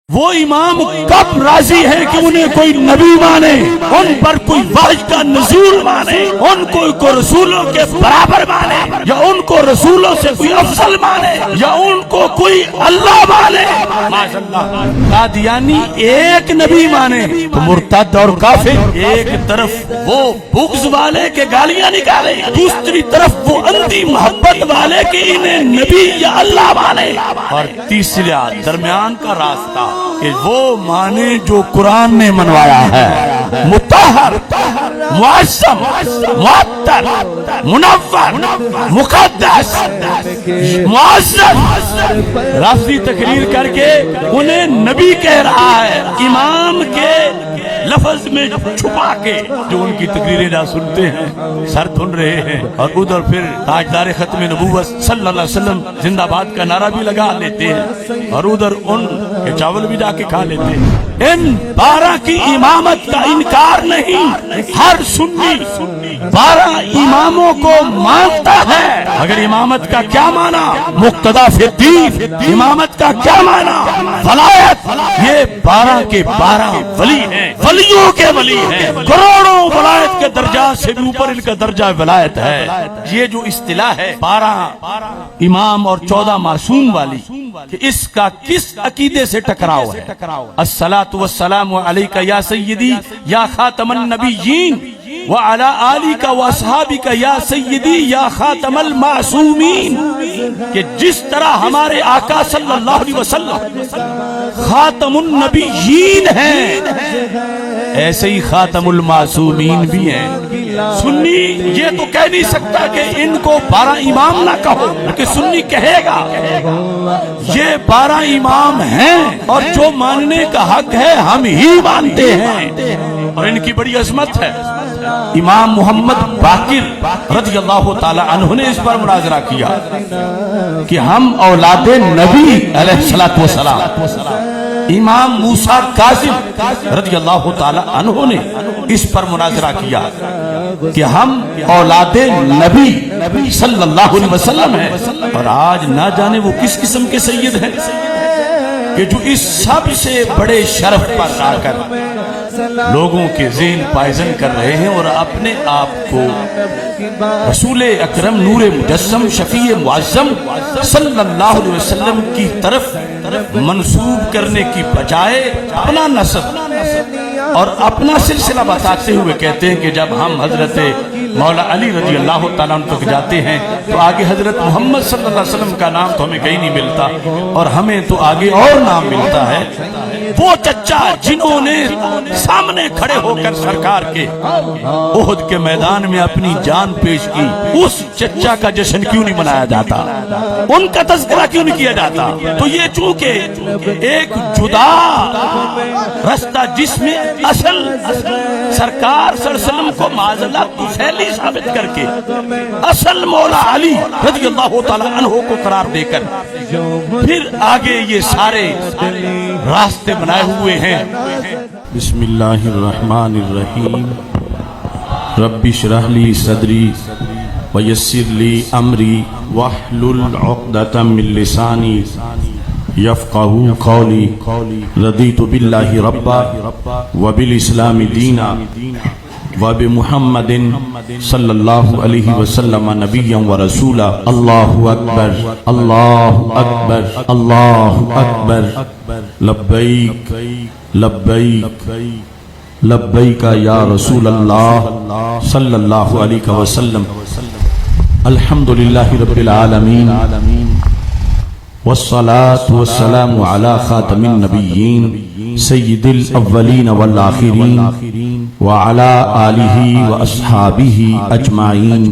وہ امام کب راضی ہے کہ انہیں کوئی نبی مانے، ان پر کوئی وحی کا نزول مانے، ان کو رسولوں کے برابر مانے، یا ان کو رسولوں سے کوئی افضل مانے، یا ان کو کوئی اللہ مانے؟ قادیانی ایک نبی مانے تو مرتد اور کافر، ایک طرف وہ بغض والے کے گالیاں نکالے، دوسری طرف وہ اندھی محبت والے کے انہیں نبی یا اللہ مانے، اور تیسرا درمیان کا راستہ کہ وہ مانے جو قرآن نے منوایا ہے، مطہر، معظم، معطر، منور، مقدس، معزز، لفظی تقریر کر کے انہیں نبی کہہ رہا ہے، امام کے لفظ میں چھپا کے جو ان کی تقریریں نہ سنتے ہیں سر دھن رہے ہیں، اور ادھر پھر تاجدار ختم نبوت صلی اللہ علیہ وسلم زندہ باد کا نعرہ بھی لگا لیتے ہیں، اور ادھر ان کے چاول بھی جا کے کھا لیتے ہیں۔ ان 12 کی امامت کا انکار نہیں، ہر سنی 12 اماموں کو مانتا ہے۔ اگر امامت کا کیا مانا؟ مقتدی فی الدین۔ امامت کا کیا مانا؟ ولایت۔ یہ 12 کے 12 ولی ہیں، ولیوں کے ولی ہیں، کروڑوں ولایت کے درجات سے بھی اوپر ان کا درجہ ولایت ہے۔ یہ جو اصطلاح ہے 12 امام اور 14 معصوم والی، کہ اس کا کس عقیدے سے ٹکراؤ ہے؟ الصلاۃ والسلام علیک یا سیدی یا خاتم النبیین وعلی آلک واصحابک یا سیدی یا خاتم المعصومین، کہ جس طرح ہمارے آقا صلی اللہ علیہ وسلم خاتم النبیین ہیں، ایسے ہی خاتم المعصومین بھی ہیں۔ سنی یہ تو کہہ نہیں سکتا کہ ان کو 12 امام نہ کہو، کہ سنی کہے گا یہ 12 امام ہیں، اور جو ماننے کا حق ہے ہم ہی مانتے ہیں، اور ان کی بڑی عظمت ہے۔ امام محمد باقر رضی اللہ تعالی عنہ نے اس پر مناظرہ کیا کہ ہم اولاد نبی علیہ الصلوۃ والسلام۔ امام موسیٰ کاظم رضی اللہ تعالی عنہ نے اس پر مناظرہ کیا کہ ہم اولاد نبی صلی اللہ علیہ وسلم ہیں، اور آج نہ جانے وہ کس قسم کے سید ہیں کہ جو اس سب سے بڑے شرف پر آ کر لوگوں کے ذہن پائزن کر رہے ہیں، اور اپنے آپ کو رسول اکرم نور مجسم شفیع معظم صلی اللہ علیہ وسلم کی طرف منسوب کرنے کی بجائے اپنا نسب اور اپنا سلسلہ بتاتے ہوئے کہتے ہیں کہ جب ہم حضرت مولا علی رضی اللہ تعالیٰ عنہ تک جاتے ہیں تو آگے حضرت محمد صلی اللہ علیہ وسلم کا نام تو ہمیں کہیں نہیں ملتا، اور ہمیں تو آگے اور نام ملتا ہے۔ وہ چچا جنہوں نے سامنے کھڑے ہو کر سرکار کے احد کے میدان میں اپنی جان پیش کی، اس چچا کا جشن کیوں نہیں منایا جاتا؟ ان کا تذکرہ کیوں نہیں کیا جاتا؟ تو یہ چونکہ ایک جدا رستہ جس میں اصل سرکار صلی اللہ علیہ وسلم کو معذلہ طفیلی ثابت کر کے اصل مولا علی رضی اللہ تعالی عنہ کو قرار دے کر پھر آگے یہ سارے راستے بنائے ہوئے ہیں۔ بسم اللہ الرحمن الرحیم، رب اشرح لی صدری ویسر لی امری واحلل عقدۃ من لسانی یفقہوا قولی، رضیت باللہ ربا وبالاسلام دینا وبمحمد صلی اللہ علیہ وسلم نبیا ورسولا۔ اللہ اکبر، اللہ اکبر، اللہ اکبر، لبیک لبیک لبیک یا رسول اللہ صلی اللہ علیہ وسلم۔ الحمدللہ رب العالمین، والصلاة والسلام على خاتم النبیین سید الاولین والآخرین وعلى آلہ واصحابہ اجمعین،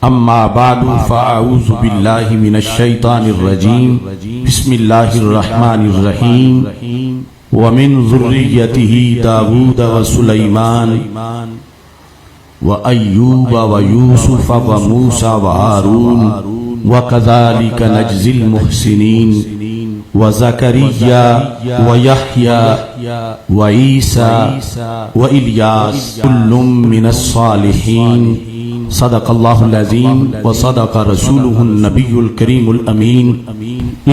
اما بعد فاعوذ باللہ من الشیطان الرجیم، بسم اللہ الرحمن الرحیم، ومن ذریتہ داود وسلیمان وأيوب ويوسف وموسى وهارون وكذلك نجزي المحسنين وزكريا ويحيى وعيسى وإلياس كل من الصالحين صدق اللہ العظیم وصدق رسولہ النبی الکریم الامین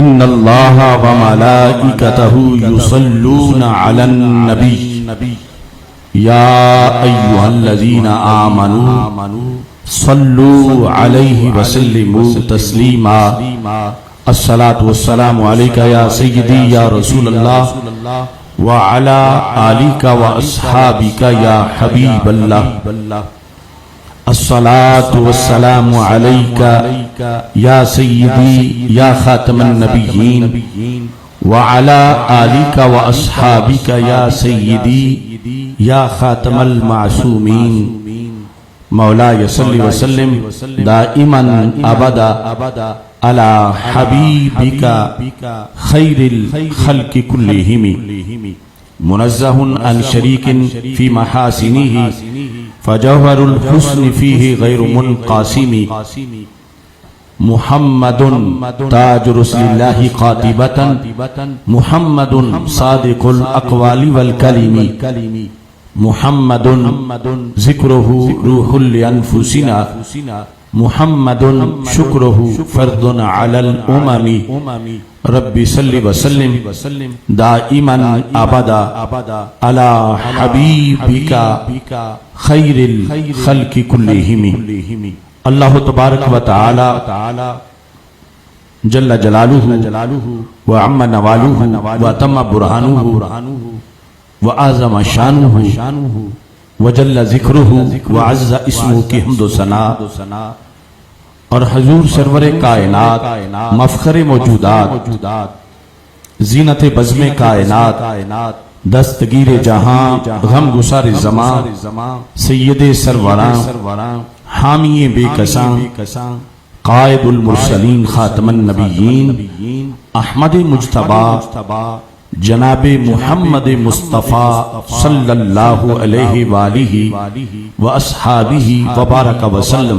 ان اللہ وملائکتہ یصلون علی النبی یا ایہا الذین آمنوا صلوا علیہ وسلموا تسلیما الصلاة والسلام علیکہ یا سیدی یا رسول اللہ وعلی آلک واصحابک یا حبیب اللہ الصلاة والسلام علیکہ یا سیدی یا خاتم النبیین وعلی آلک واصحابک یا سیدی یا خاتم المعصومین مولا صلی وسلم دائما ابدا علی حبیبک خیر الخلق کلہم منزہ عن شریک فی محاسنہ فجوہر الحسن فیہ غیر منقاسم محمد تاج رسل اللہ قاطبتا محمد صادق الاقوال والکلم محمد ذکرہ روح لانفسنا محمد شکرہ فرد علی الامم رب صلی وسلم دائما ابدا علی حبیبک خیر الخلق کلہم اللہ تبارک و تعالی جل جلالہ وعم نوالہ واتم برہانہ وآزم شانہ وجل ذکرہ وعز اسمہ کی حمد و ثنا اور حضور سرور کائنات مفخر موجودات زینت بزم کائنات دستگیر جہاں غم گسار زمان سید سروران حامی بے کساں قائد المرسلین خاتم النبیین احمد مجتبی جناب محمد مصطفیٰ صلی اللہ علیہ وآلہ واصحابہ وبارک وسلم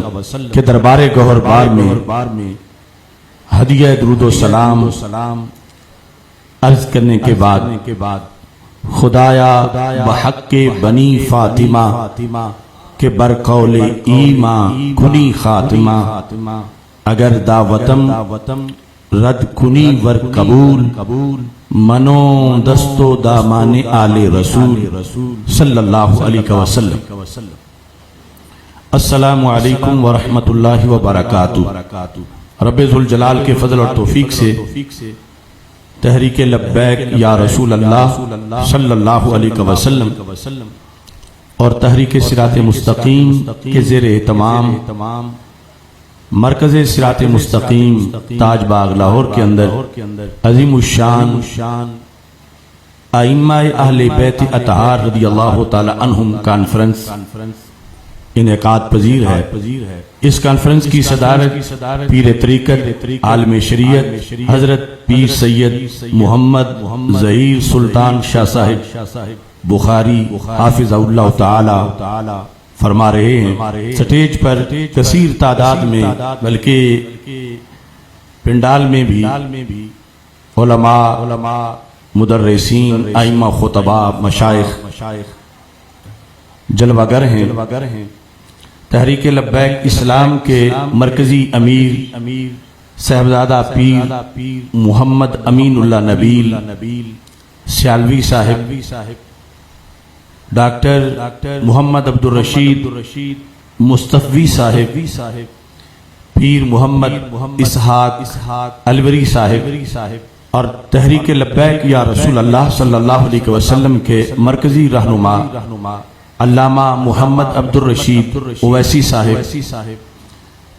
کے دربار گوہر بار میں ہدیہ درود و سلام عرض کرنے کے بعد خدایا بحق بنی فاطمہ کے برقول ایمان کنی خاتمہ اگر دعوتم رد کنی ور قبول منو دستو دامان آل رسول صلی اللہ علیہ وسلم السلام علیکم ورحمت اللہ وبرکاتہ رب ذوالجلال کے فضل اور توفیق سے تحریک لبیک یا رسول اللہ صلی اللہ علیہ وسلم اور تحریک صراط مستقیم کے زیر اہتمام مرکز صراط مستقیم تاج باغ لاہور کے اندر عظیم الشان ائمہ اہل بیت اطہار رضی اللہ تعالی عنہم کانفرنس انعقاد پذیر ہے۔ اس کانفرنس کی صدارت پیر طریقت عالم شریعت حضرت پیر سید محمد ظہیر سلطان شاہ صاحب بخاری حافظ اللہ تعالی فرما رہے ہیں۔ سٹیج پر کثیر تعداد میں بلکہ پنڈال میں بھی علماء مدرسین ائمہ خطبہ مشائخ جلوہ گر ہیں۔ تحریک لبیک اسلام کے مرکزی امیر صاحبزادہ پیر محمد امین اللہ نبیل سیالوی صاحب، ڈاکٹر محمد عبد الرشید مصطفی صاحب، پیر محمد اسحاق الوری صاحب اور تحریک لبیک یا رسول اللہ صلی اللہ علیہ وسلم کے مرکزی رہنما علامہ محمد عبد الرشید اویسی صاحب،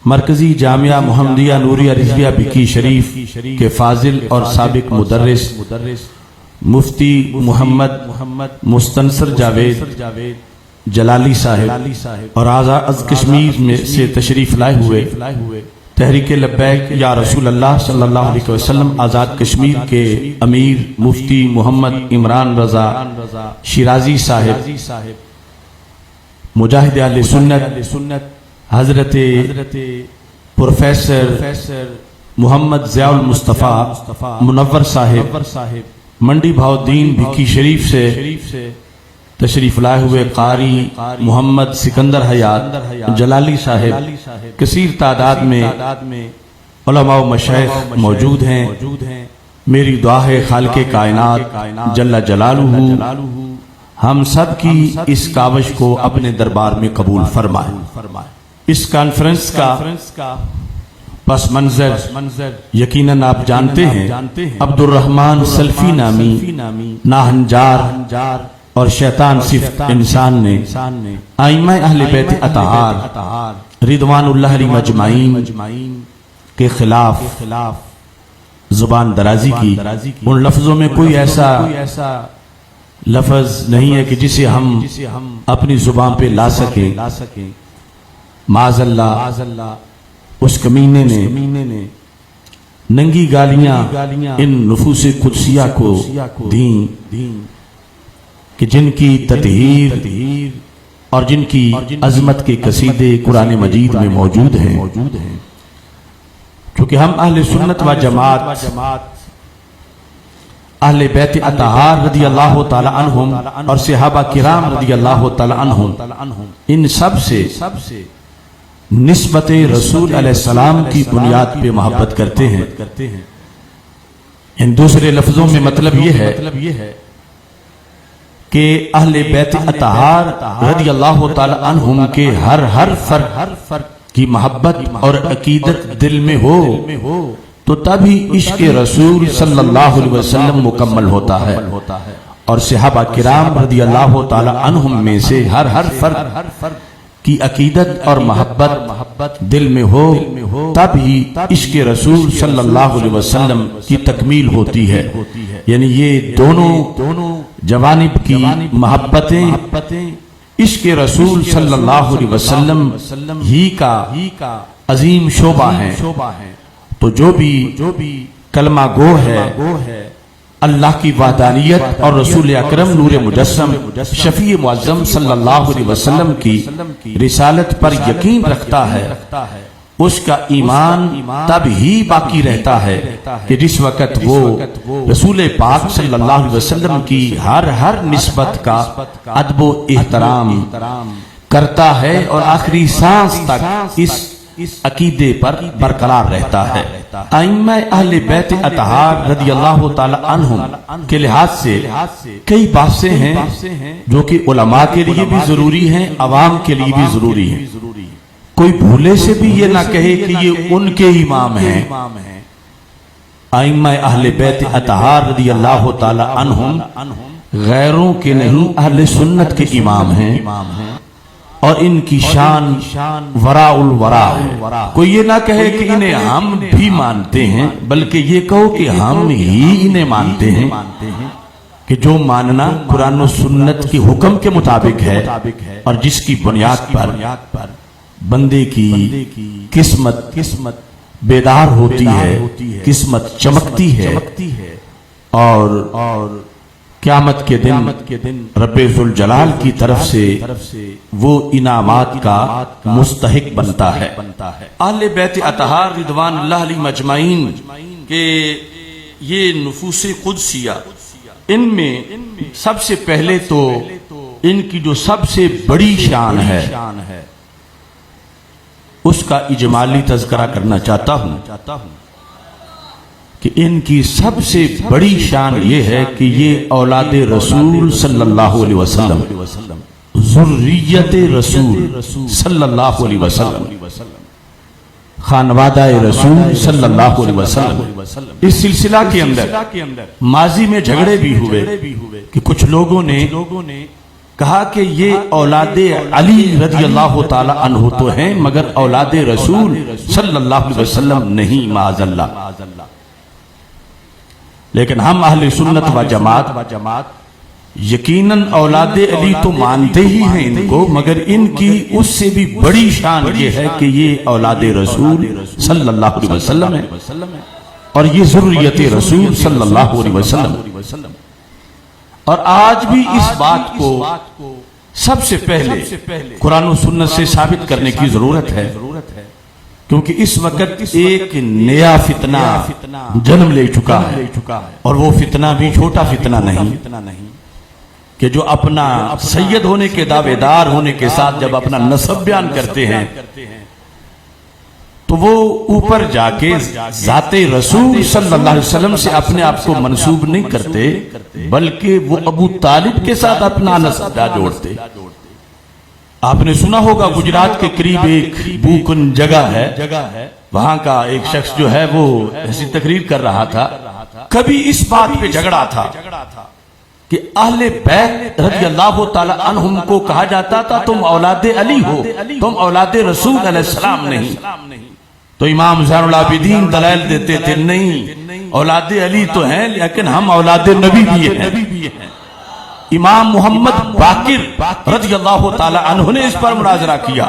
مرکزی جامعہ محمدیہ نوریہ رضویہ بکی شریف کے فاضل اور سابق مدرس مفتی محمد مستنصر جاوید جلالی صاحب اور آزاد کشمیر میں سے تشریف لائے ہوئے تحریک لبیک یا رسول اللہ صلی اللہ علیہ وسلم آزاد کشمیر کے امیر مفتی محمد عمران رضا شیرازی صاحب، مجاہد اہل سنت حضرت پروفیسر محمد ضیاء المصطفیٰ منور صاحب، منڈی بہاؤالدین بھکی شریف سے تشریف لائے ہوئے قاری محمد سکندر حیات جلالی صاحب کثیر تعداد میں علماء و مشائخ موجود ہیں۔ میری دعا ہے خالق کائنات جل جلالہ ہم سب کی اس کاوش کو اپنے دربار میں قبول فرمائے۔ اس کانفرنس کا پس منظر یقیناً آپ جانتے ہیں، عبد الرحمن سلفی نامی ناہنجار اور شیطان صفت انسان نے ائمہ اہل بیت اطہار رضوان اللہ علیہم اجمعین کے خلاف زبان درازی کی۔ ان لفظوں میں کوئی ایسا لفظ نہیں ہے کہ جسے ہم اپنی زبان پہ لا سکیں۔ معاذ اللہ اس کمینے نے ننگی گالیاں ان نفوس قدسیہ کو دیں کہ جن کی تطہیر اور جن کی عظمت کے قصیدے قرآن مجید میں موجود ہیں۔ کیونکہ ہم اہل سنت و جماعت اہل بیت اطہار رضی اللہ تعالی عنہم اور صحابہ کرام رضی اللہ تعالی عنہم ان سب سے نسبت رسول علیہ السلام کی بنیاد پہ محبت کرتے ہیں۔ ان دوسرے لفظوں میں مطلب یہ ہے کہ اہل بیت اطہار رضی اللہ تعالی عنہم کے ہر فرد کی محبت اور عقیدت دل میں ہو تو تبھی عشق رسول صلی اللہ علیہ وسلم مکمل ہوتا ہے، اور صحابہ کرام رضی اللہ تعالی عنہم میں سے ہر فرد کی عقیدت اور محبت دل میں ہو تب ہی عشق رسول صلی اللہ علیہ وسلم کی تکمیل ہوتی ہے۔ یعنی یہ دونوں جوانب کی محبتیں عشق رسول صلی اللہ علیہ وسلم ہی کا عظیم شعبہ ہیں۔ تو جو بھی کلمہ گو ہے اللہ کی وحدانیت اور رسول اکرم نور مجسم شفیع معظم صلی اللہ علیہ وسلم کی رسالت پر یقین رکھتا ہے، اس کا ایمان تب ہی باقی رہتا ہے کہ جس وقت وہ رسول پاک صلی اللہ علیہ وسلم کی ہر نسبت کا ادب و احترام کرتا ہے اور آخری سانس تک اس عقیدے پر برقرار رہتا ہے۔ ائمہ اہل بیت اطہار رضی اللہ تعالی عنہم کے لحاظ سے کئی باتیں ہیں جو کہ علماء کے لیے بھی ضروری ہیں، عوام کے لیے بھی ضروری ہیں۔ کوئی بھولے سے بھی یہ نہ کہے کہ یہ ان کے امام ہیں۔ ائمہ اہل بیت اطہار رضی اللہ تعالی عنہم غیروں کے نہیں اہل سنت کے امام ہیں، اور ان کی شان وراء الورا ہے۔ کوئی یہ نہ کہے کہ انہیں ہم بھی مانتے ہیں، بلکہ یہ کہو کہ ہم ہی انہیں مانتے ہیں، کہ جو ماننا قرآن و سنت کے حکم کے مطابق ہے اور جس کی بنیاد پر بندے کی قسمت بیدار ہوتی ہے، قسمت چمکتی ہے، اور قیامت کے دن رب ذوالجلال کی طرف سے وہ انعامات کا مستحق بنتا ہے۔ اہل بیت اطہار رضوان اللہ علیہم اجمعین کے یہ نفوس قدسیہ، ان میں سب سے پہلے تو ان کی جو سب سے بڑی شان ہے اس کا اجمالی تذکرہ کرنا چاہتا ہوں کہ ان کی سب سے بڑی شان یہ ہے کہ یہ اولاد رسول صلی اللہ علیہ وسلم، ذریت رسول صلی اللہ علیہ وسلم، خانوادہ رسول صلی اللہ علیہ وسلم۔ اس سلسلہ کے اندر ماضی میں جھگڑے بھی ہوئے کہ کچھ لوگوں نے کہا کہ یہ اولاد علی رضی اللہ تعالی عنہ تو ہیں مگر اولاد رسول صلی اللہ علیہ وسلم نہیں، معاذ اللہ۔ لیکن ہم اہل سنت و جماعت یقیناً اولاد علی تو مانتے ہی ہیں ان کو، مگر ان کی اس سے بھی بڑی شان یہ ہے کہ یہ اولاد رسول صلی اللہ علیہ وسلم ہے، اور یہ ذریت رسول صلی اللہ علیہ وسلم۔ اور آج بھی اس بات کو سب سے پہلے قرآن و سنت سے ثابت کرنے کی ضرورت ہے، کیونکہ اس وقت ایک نیا فتنہ جنم لے چکا ہے، اور وہ فتنہ بھی چھوٹا فتنہ نہیں کہ جو اپنا سید ہونے کے دعوے دار ہونے کے ساتھ جب اپنا نسب بیان کرتے ہیں تو وہ اوپر جا کے ذات رسول صلی اللہ علیہ وسلم سے اپنے آپ کو منسوب نہیں کرتے، بلکہ وہ ابو طالب کے ساتھ اپنا نسب جوڑتے۔ آپ نے سنا ہوگا گجرات کے قریب ایک بوکن جگہ ہے، وہاں کا ایک شخص جو ہے وہ ایسی تقریر کر رہا تھا، کبھی اس بات پہ جھگڑا تھا کہ اہل بیت رضی اللہ تعالی عنہم کو کہا جاتا تھا تم اولاد علی ہو، تم اولاد رسول علیہ السلام نہیں۔ تو امام زین العابدین دلائل دیتے تھے نہیں، اولاد علی تو ہیں لیکن ہم اولاد نبی بھی ہیں۔ امام محمد باقر رضی اللہ تعالی عنہ نے اس پر مناظرہ کیا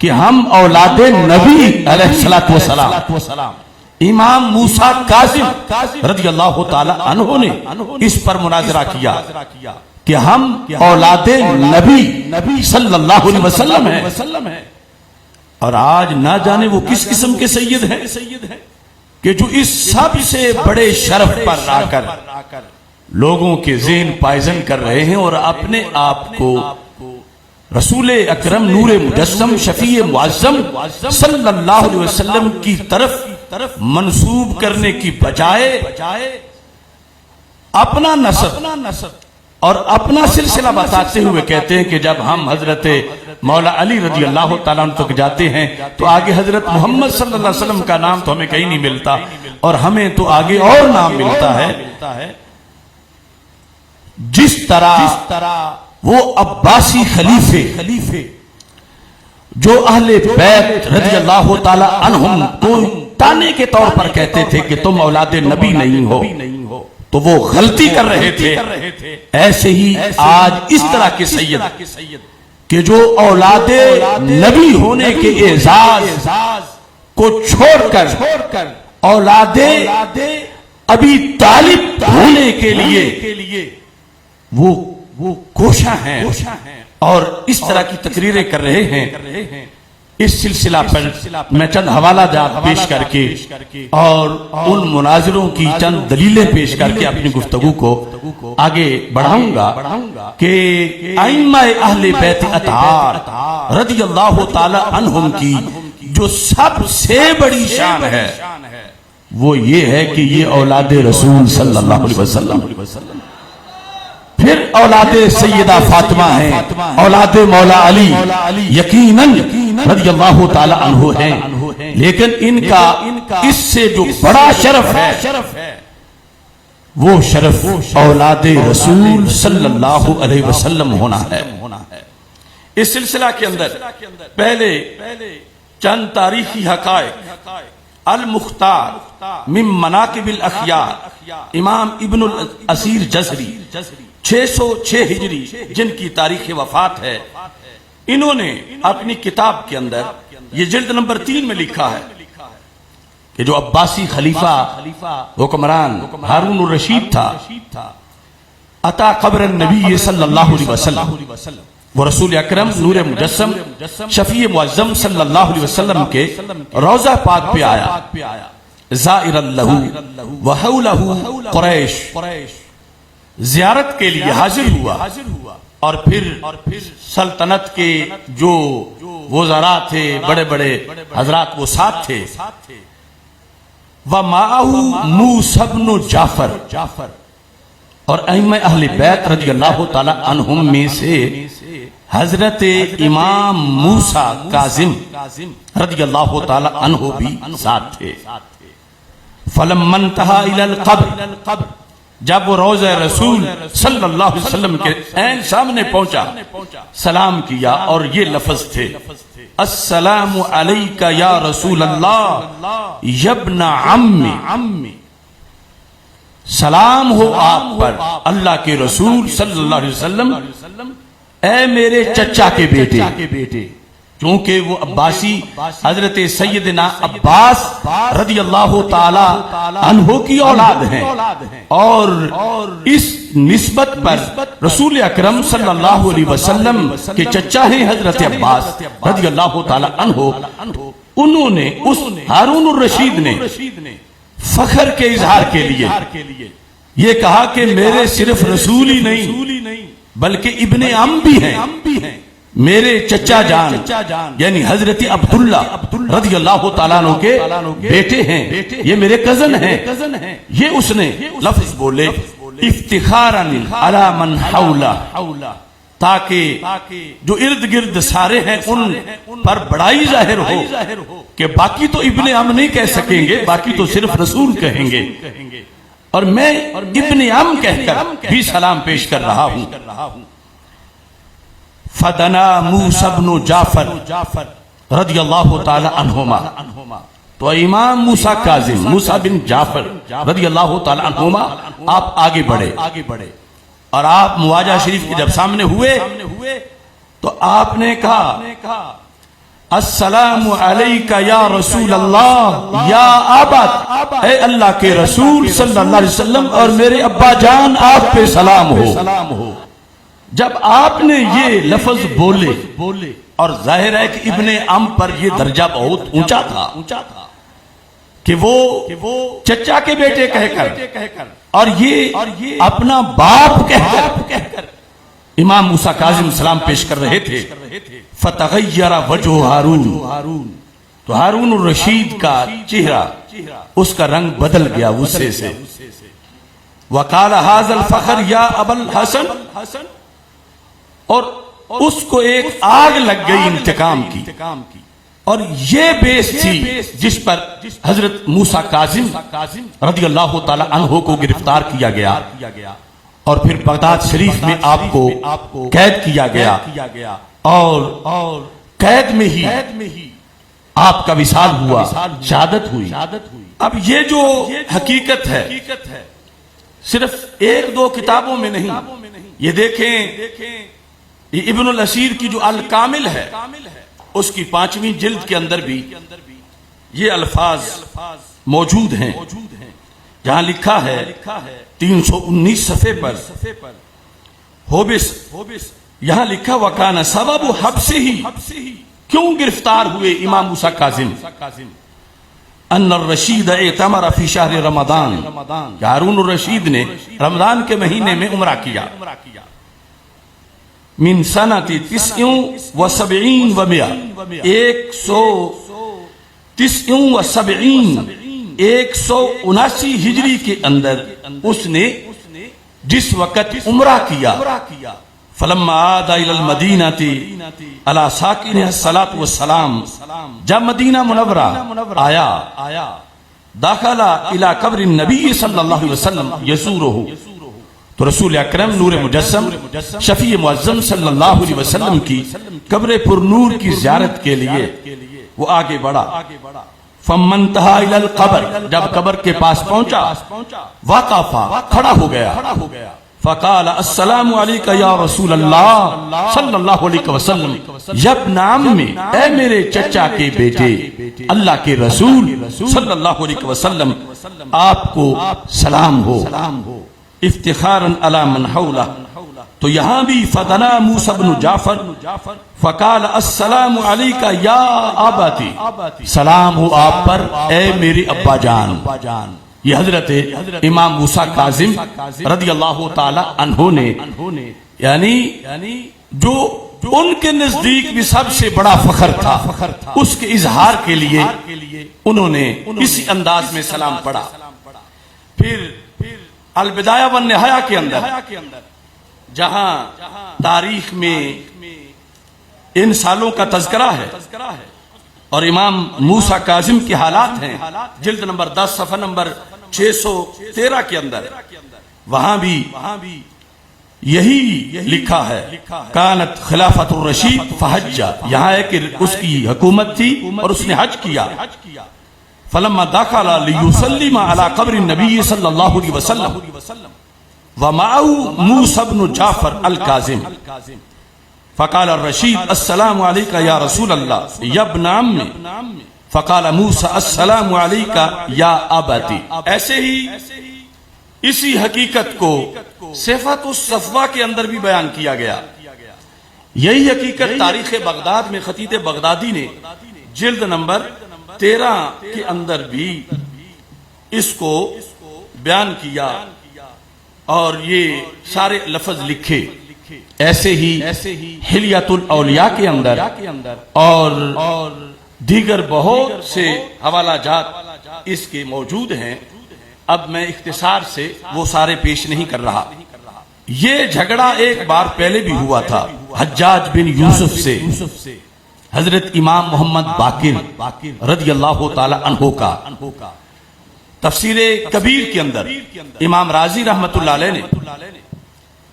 کہ ہم اولاد نبی علیہ السلام۔ امام موسیٰ کاظم رضی اللہ تعالی عنہ نے اس پر مناظرہ کیا کہ ہم اولاد نبی صلی اللہ علیہ وسلم ہیں۔ اور آج نہ جانے وہ کس قسم کے سید ہیں کہ جو اس سب سے بڑے شرف پر آ کر لوگوں کے ذہن پائزن کر رہے ہیں اور اپنے آپ کو رسول اکرم نور مجسم شفیع معظم صلی اللہ علیہ وسلم کی طرف منسوب کرنے کی بجائے اپنا نسب اور اپنا سلسلہ بتاتے ہوئے کہتے ہیں کہ جب ہم حضرت مولا علی رضی اللہ تعالیٰ عنہ تک جاتے ہیں تو آگے حضرت محمد صلی اللہ علیہ وسلم کا نام تو ہمیں کہیں نہیں ملتا اور ہمیں تو آگے اور نام ملتا ہے۔ جس طرح وہ عباسی خلیفے جو اہل بیت رضی اللہ تعالی عنہم کو تانے کے طور پر کہتے تھے کہ تم اولاد نبی نہیں ہو تو وہ غلطی کر رہے تھے، ایسے ہی آج اس طرح کے سید کہ جو اولاد نبی ہونے کے اعزاز کو چھوڑ کر اولاد ابی طالب ہونے کے لیے وہ کوشاں ہیں اور اس طرح کی تقریریں کر رہے ہیں۔ اس سلسلہ پر میں چند حوالہ جات پیش کر کے اور ان مناظروں کی چند دلیلیں پیش کر کے اپنی گفتگو کو آگے بڑھاؤں گا کہ ائمہ اہل بیت اطہار رضی اللہ تعالی عنہم کی جو سب سے بڑی شان ہے وہ یہ ہے کہ یہ اولاد رسول صلی اللہ علیہ وسلم، پھر اولاد سیدہ فاطمہ ہیں، اولاد مولا علی یقیناً رضی اللہ تعالی عنہ ہیں، لیکن ان کا اس سے جو بڑا شرف ہے وہ شرف اولاد رسول صلی اللہ علیہ وسلم ہونا ہے۔ اس سلسلہ کے اندر پہلے چند تاریخی حقائق المختار من مناقب الاخیار امام ابن الاسیر جزری 606 ہجری جن کی تاریخ وفات ہے، انہوں نے اپنی کتاب کے اندر یہ جلد نمبر 3 میں لکھا ہے کہ جو عباسی خلیفہ حکمران ہارون الرشید تھا اتا قبر النبی صلی اللہ علیہ وسلم، وہ رسول اکرم نور مجسم شفیع معظم صلی اللہ علیہ وسلم کے روضہ پاک پہ آیا زائر لہو وحولہ قریش، زیارت کے لیے حاضر ہوا اور پھر سلطنت کے جو وزراء تھے بڑے بڑے حضرات وہ ساتھ تھے، وَمَعَهُ مُوسَى بْنُ جعفر، اور ائمہ اہل بیت رضی اللہ تعالی عنہم میں سے حضرت امام موسیٰ کاظم رضی اللہ تعالی عنہ بھی ساتھ تھے۔ فَلَمَّا انْتَهَا إِلَى الْقَبْرِ، جب وہ روضہ رسول صلی اللہ علیہ وسلم کے عین سامنے پہنچا سلام کیا اور یہ لفظ تھے السلام علیک یا رسول اللہ یبن عمی، سلام ہو آپ پر اللہ کے رسول صلی اللہ علیہ وسلم اے میرے چچا کے بیٹے، چونکہ وہ عباسی حضرت سیدنا عباس رضی اللہ تعالی عنہ کی اولاد ہیں اور اس نسبت پر رسول اکرم صلی اللہ علیہ وسلم کے چچا ہیں حضرت عباس رضی اللہ تعالی عنہ، انہوں نے اس ہارون الرشید نے فخر کے اظہار کے لیے یہ کہا کہ میرے صرف رسول ہی نہیں بلکہ ابن عم بھی ہیں، میرے چچا جان یعنی حضرت عبداللہ رضی اللہ تعالیٰ عنہ کے بیٹے ہیں، یہ میرے کزن ہیں۔ یہ اس نے لفظ بولے افتخاراً علی من حولہ، تاکہ جو ارد گرد سارے ہیں ان پر بڑائی ظاہر ہو کہ باقی تو ابن عم نہیں کہہ سکیں گے، باقی تو صرف رسول کہیں گے، اور میں ابن عم کہہ کر بھی سلام پیش کر رہا ہوں۔ فدنا موسیٰ بن جعفر رضی اللہ تعالی عنہما، تو امام موسیٰ کاظم موسیٰ بن جعفر رضی اللہ تعالی عنہما آپ آگے بڑھے، اور آپ مواجہ شریف کی جب سامنے ہوئے تو آپ نے کہا السلام علیکہ یا رسول اللہ یا ابت، اے اللہ کے رسول صلی اللہ علیہ وسلم اور میرے ابا جان آپ پہ سلام ہو۔ جب آپ نے یہ لفظ بولے، اور ظاہر ہے کہ ابن عم پر یہ درجہ بہت اونچا تھا کہ وہ چچا کے بیٹے کہہ کر اور یہ اپنا باپ کہہ کر امام موسیٰ کاظم سلام پیش کر رہے تھے۔ فتغیر وجہ ہارون، تو ہارون الرشید کا چہرہ اس کا رنگ بدل گیا غصے سے۔ وقال ھذا الفخر یا ابا الحسن، اور اس کو ایک آگ لگ گئی انتقام کی، اور یہ بیس تھی جس پر حضرت موسیٰ کاظم رضی اللہ تعالی عنہ کو گرفتار کیا گیا، اور پھر بغداد شریف میں آپ کو قید کیا گیا، اور قید میں ہی آپ کا وصال ہوا، شہادت ہوئی۔ اب یہ جو حقیقت ہے صرف ایک دو کتابوں میں نہیں، یہ دیکھیں یہ ابن الاسیر کی جو الکامل ہے اس کی 5ویں جلد کے اندر بھی یہ الفاظ موجود ہیں، جہاں لکھا ہے 319 صفحے پر ہوبس، یہاں لکھا وکان سبب حبسہ، کیوں گرفتار ہوئے امام موسیٰ کاظم؟ ان الرشید اعتمر فی شہر رمضان، ہارون الرشید نے رمضان کے مہینے میں عمرہ کیا، من سنت 79 و 179 ہجری کے اندر اس نے جس وقت عمرہ کیا، فلما عاد الى المدینہ علی ساکنہ الصلاۃ والسلام، جب مدینہ منورہ آیا، داخل الى قبر النبی صلی اللہ علیہ وسلم یزورہ، تو رسول اکرم نور مجسم شفیع معظم صلی اللہ علیہ وسلم کی قبر پر نور کی زیارت کے لیے وہ آگے بڑھا۔ فمنتہا الی القبر، جب قبر کے پاس پہنچا، وقفا، کھڑا ہو گیا، فقال السلام علیکہ یا رسول اللہ صلی اللہ علیہ وسلم، یا ابن عم، اے میرے چچا کے بیٹے، اللہ کے رسول صلی اللہ علیہ وسلم آپ کو سلام ہو، افتخاراً علی من حولہ۔ تو یہاں بھی فدنا موسیٰ بن جعفر فقال السلام علیکہ یا ابتی، سلام ہو آپ پر اے میرے ابا جان۔ یہ حضرت امام موسیٰ کاظم رضی اللہ تعالی عنہ نے، یعنی جو ان کے نزدیک بھی سب سے بڑا فخر تھا، اس کے اظہار کے لیے انہوں نے اسی انداز میں سلام پڑھا۔ پھر البدایہ والنہایہ کے اندر جہاں تاریخ میں ان سالوں کا تذکرہ ہے اور امام موسیٰ کاظم کے حالات ہیں، جلد نمبر 10 صفحہ نمبر 613 کے اندر، وہاں بھی یہی لکھا ہے کانت خلافت الرشید فحج، یہاں ہے کہ اس کی حکومت تھی اور اس نے حج کیا۔ فلما دخل لیسلم علی قبر النبی صلی اللہ علیہ وسلم ومعه موسیٰ بن جعفر الکاظم، فقال الرشید السلام علیکہ یا رسول اللہ یا ابن عم، فقال موسیٰ السلام علیکہ یا ابتی۔ ایسے ہی اسی حقیقت کو صفات الصفوہ کے اندر بھی بیان کیا گیا۔ یہی حقیقت تاریخ بغداد میں خطیب بغدادی نے جلد نمبر 13 کے اندر بھی اس کو بیان کیا، اور یہ سارے لفظ لکھے ایسے ہی حلیۃ الاولیاء کے اندر اور دیگر بہت سے حوالہ جات اس کے موجود ہیں. اب میں اختصار سے وہ سارے پیش نہیں کر رہا. یہ جھگڑا ایک بار پہلے بھی ہوا تھا حجاج بن یوسف سے حضرت امام محمد باقر رضی اللہ تعالی عنہ کا. تفسیر کبیر کے اندر امام رازی رحمت اللہ علیہ نے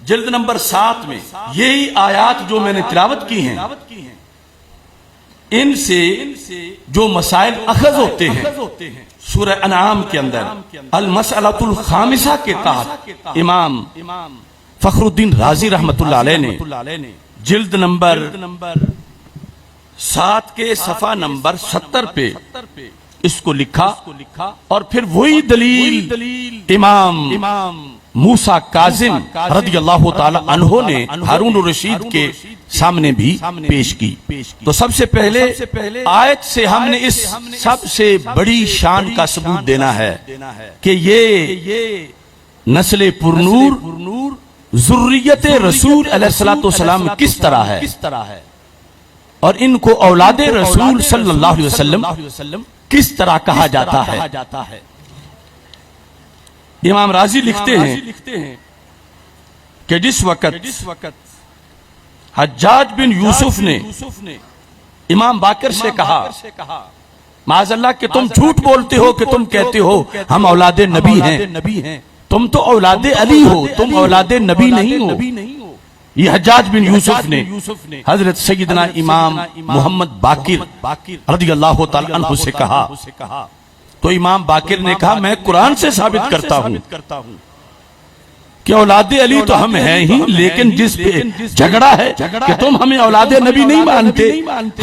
جلد نمبر 7 میں یہی آیات جو میں نے تلاوت کی ہیں ان سے جو مسائل اخذ ہوتے ہیں سورہ انعام کے اندر المسئلۃ الخامسہ کے تحت امام فخر الدین رازی رحمت اللہ علیہ نے جلد نمبر 7 کے صفحہ نمبر 70 پہ اس کو لکھا اور پھر وہی دلیل امام موسیٰ کاظم رضی اللہ تعالی عنہ نے ہارون الرشید کے سامنے بھی پیش کی. تو سب سے پہلے آیت سے ہم نے اس سب سے بڑی شان کا ثبوت دینا ہے کہ یہ نسل پرنور ذریت رسول علیہ السلام کس طرح ہے اور ان کو اولاد رسول صلی اللہ علیہ وسلم کس طرح کہا جاتا ہے. امام رازی لکھتے ہیں کہ جس وقت حجاج بن یوسف نے امام باقر سے کہا معاذ اللہ کہ تم جھوٹ بولتے ہو کہ تم کہتے ہو ہم اولاد نبی ہیں, تم تو اولاد علی ہو, تم اولاد نبی نہیں ہو. یہ حجاج بن یوسف نے حضرت سیدنا امام محمد باقر رضی اللہ تعالی عنہ سے کہا. تو امام باقر نے کہا میں قرآن سے ثابت کرتا ہوں کہ اولاد علی تو ہم ہیں ہی, لیکن جس پہ جھگڑا ہے کہ تم ہمیں اولاد نبی نہیں مانتے,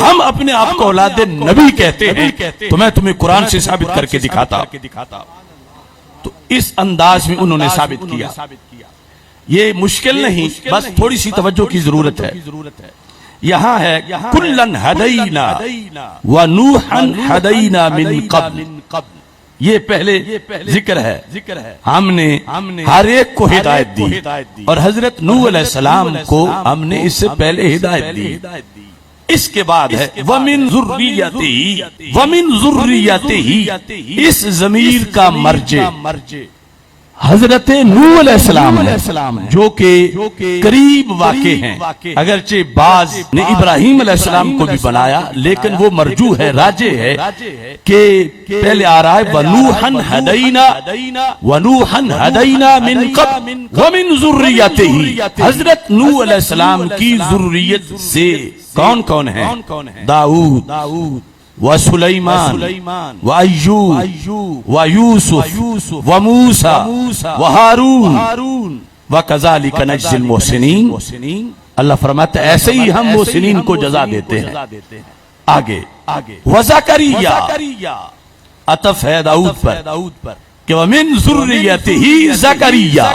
ہم اپنے آپ کو اولاد نبی کہتے ہیں, تو میں تمہیں قرآن سے ثابت کر کے دکھاتا. تو اس انداز میں انہوں نے ثابت کیا. یہ مشکل نہیں, بس تھوڑی سی توجہ کی ضرورت ہے. یہاں ہے کلن ہدینا ونوحا ہدینا من قبل, یہ پہلے ذکر ہے. ہم نے ہر ایک کو ہدایت دی اور حضرت نوح علیہ السلام کو ہم نے اس سے پہلے ہدایت دی. اس کے بعد ہے وَمِن ذُرِّيَّتِهِ وَمِن ذُرِّيَّتِهِ, اس ضمیر کا مرجع حضرت نوح علیہ السلام ہے جو کہ قریب واقع ہیں. اگرچہ بعض نے ابراہیم علیہ السلام کو بھی بنایا, لیکن وہ مرجوح ہے, راجع ہے کہ پہلے آ رہا ہے وَنُوحًا هَدَيْنَا مِن قَبْلُ وَمِن ذُرِّيَّتِهِ, حضرت نوح علیہ السلام کی ذریت سے کون کون ہیں؟ داؤد وسلیمان وایوب ویوسف وموسیٰ وہارون وکذالک نجزی المحسنین. اللہ فرماتا ہے ایسے ہی ہم محسنین کو جزا دیتے ہیں. آگے وزکریا, عطف ہے داؤد پر کہ ومن ذریتہ زکریا,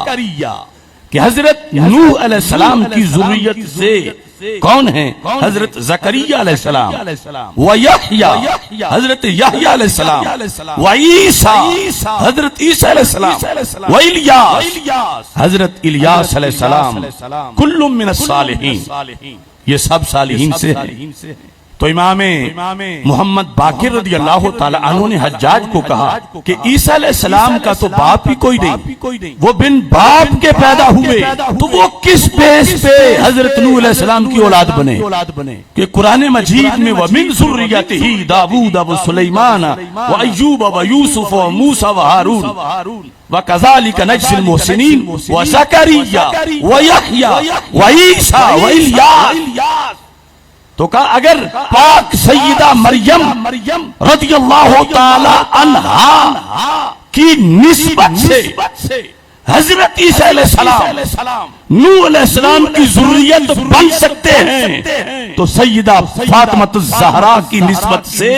کہ حضرت نوح علیہ السلام کی ذریت سے کون ہیں؟ حضرت زکریا علیہ السلام, ویحییٰ حضرت یحییٰ علیہ السلام, وعیسیٰ حضرت عیسیٰ علیہ السلام, والیاس حضرت الیاس علیہ السلام, کل من الصالحین, یہ سب صالحین سے ہیں. تو امام محمد باقر رضی اللہ تعالی عنہ نے حجاج کو کہا کہ عیسیٰ علیہ السلام کا تو باپ ہی کوئی نہیں, وہ بن باپ کے پیدا ہوئے, تو وہ کس بیس پہ حضرت نوح علیہ السلام کی اولاد بنے؟ کہ قرآن مجید میں وَمِن ذُرِّيَّتِهِ داؤد وسلیمان وایوب ویوسف وموسیٰ وہارون وَكَذَلِكَ نَجْزِي الْمُحْسِنِينَ وَزَكَرِيَّا وَيَحْيَىٰ وَعِيسَىٰ وَإِلْيَاسَ. تو کہا اگر پاک سیدہ مریم رضی اللہ تعالی عنہا کی نسبت سے حضرت عیسیٰ علیہ السلام نوح علیہ السلام کی ذریت بن سکتے ہیں, تو سیدہ فاطمہ الزہرا کی نسبت سے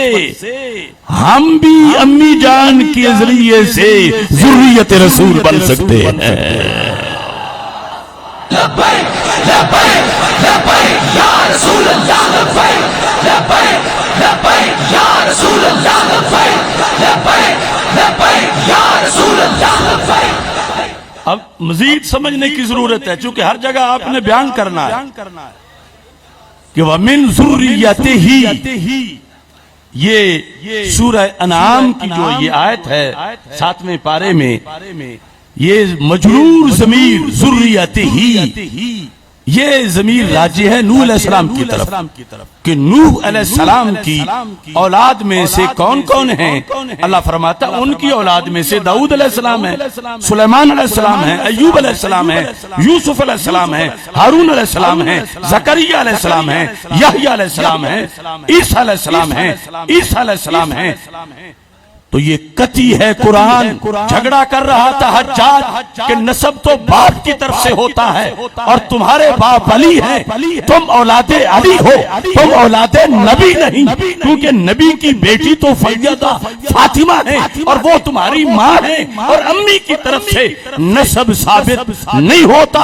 ہم بھی امی جان کے ذریعے سے ذریت رسول بن سکتے ہیں. لبیک لبیک لبیک یا رسول اللہ, لبیک لبیک لبیک یا رسول اللہ, لبیک لبیک لبیک یا رسول اللہ, لبیک. اب مزید سمجھنے کی ضرورت ہے، چونکہ ہر جگہ آپ نے بیان کرنا ہے کہ وَمِن ذُرِّيَّتِهِ، یہ سورہ انعام کی جو یہ آیت ہے 7ویں پارے میں، یہ مجرور ضمیر ذُرِّيَّتِهِ، یہ ضمیر راجع ہے نوح علیہ السلام کی طرف کہ نوح علیہ السلام کی اولاد میں سے کون کون ہیں؟ اللہ فرماتا ان کی اولاد میں سے داؤد علیہ السلام ہے، سلیمان علیہ السلام ہے، ایوب علیہ السلام ہے، یوسف علیہ السلام ہے، ہارون علیہ السلام ہے، زکریا علیہ السلام ہے، یحییٰ علیہ السلام ہے، عیسیٰ علیہ السلام ہے، عیسیٰ علیہ السلام ہے۔ تو یہ قطعی ہے، قرآن جھگڑا کر رہا تھا حجاج کہ نسب تو باپ کی طرف سے ہوتا ہے اور تمہارے باپ علی ہیں، تم اولاد علی ہو، تم اولاد نبی نہیں، کیونکہ نبی کی بیٹی تو سیدہ فاطمہ ہے اور وہ تمہاری ماں ہے، اور امی کی طرف سے نسب ثابت نہیں ہوتا،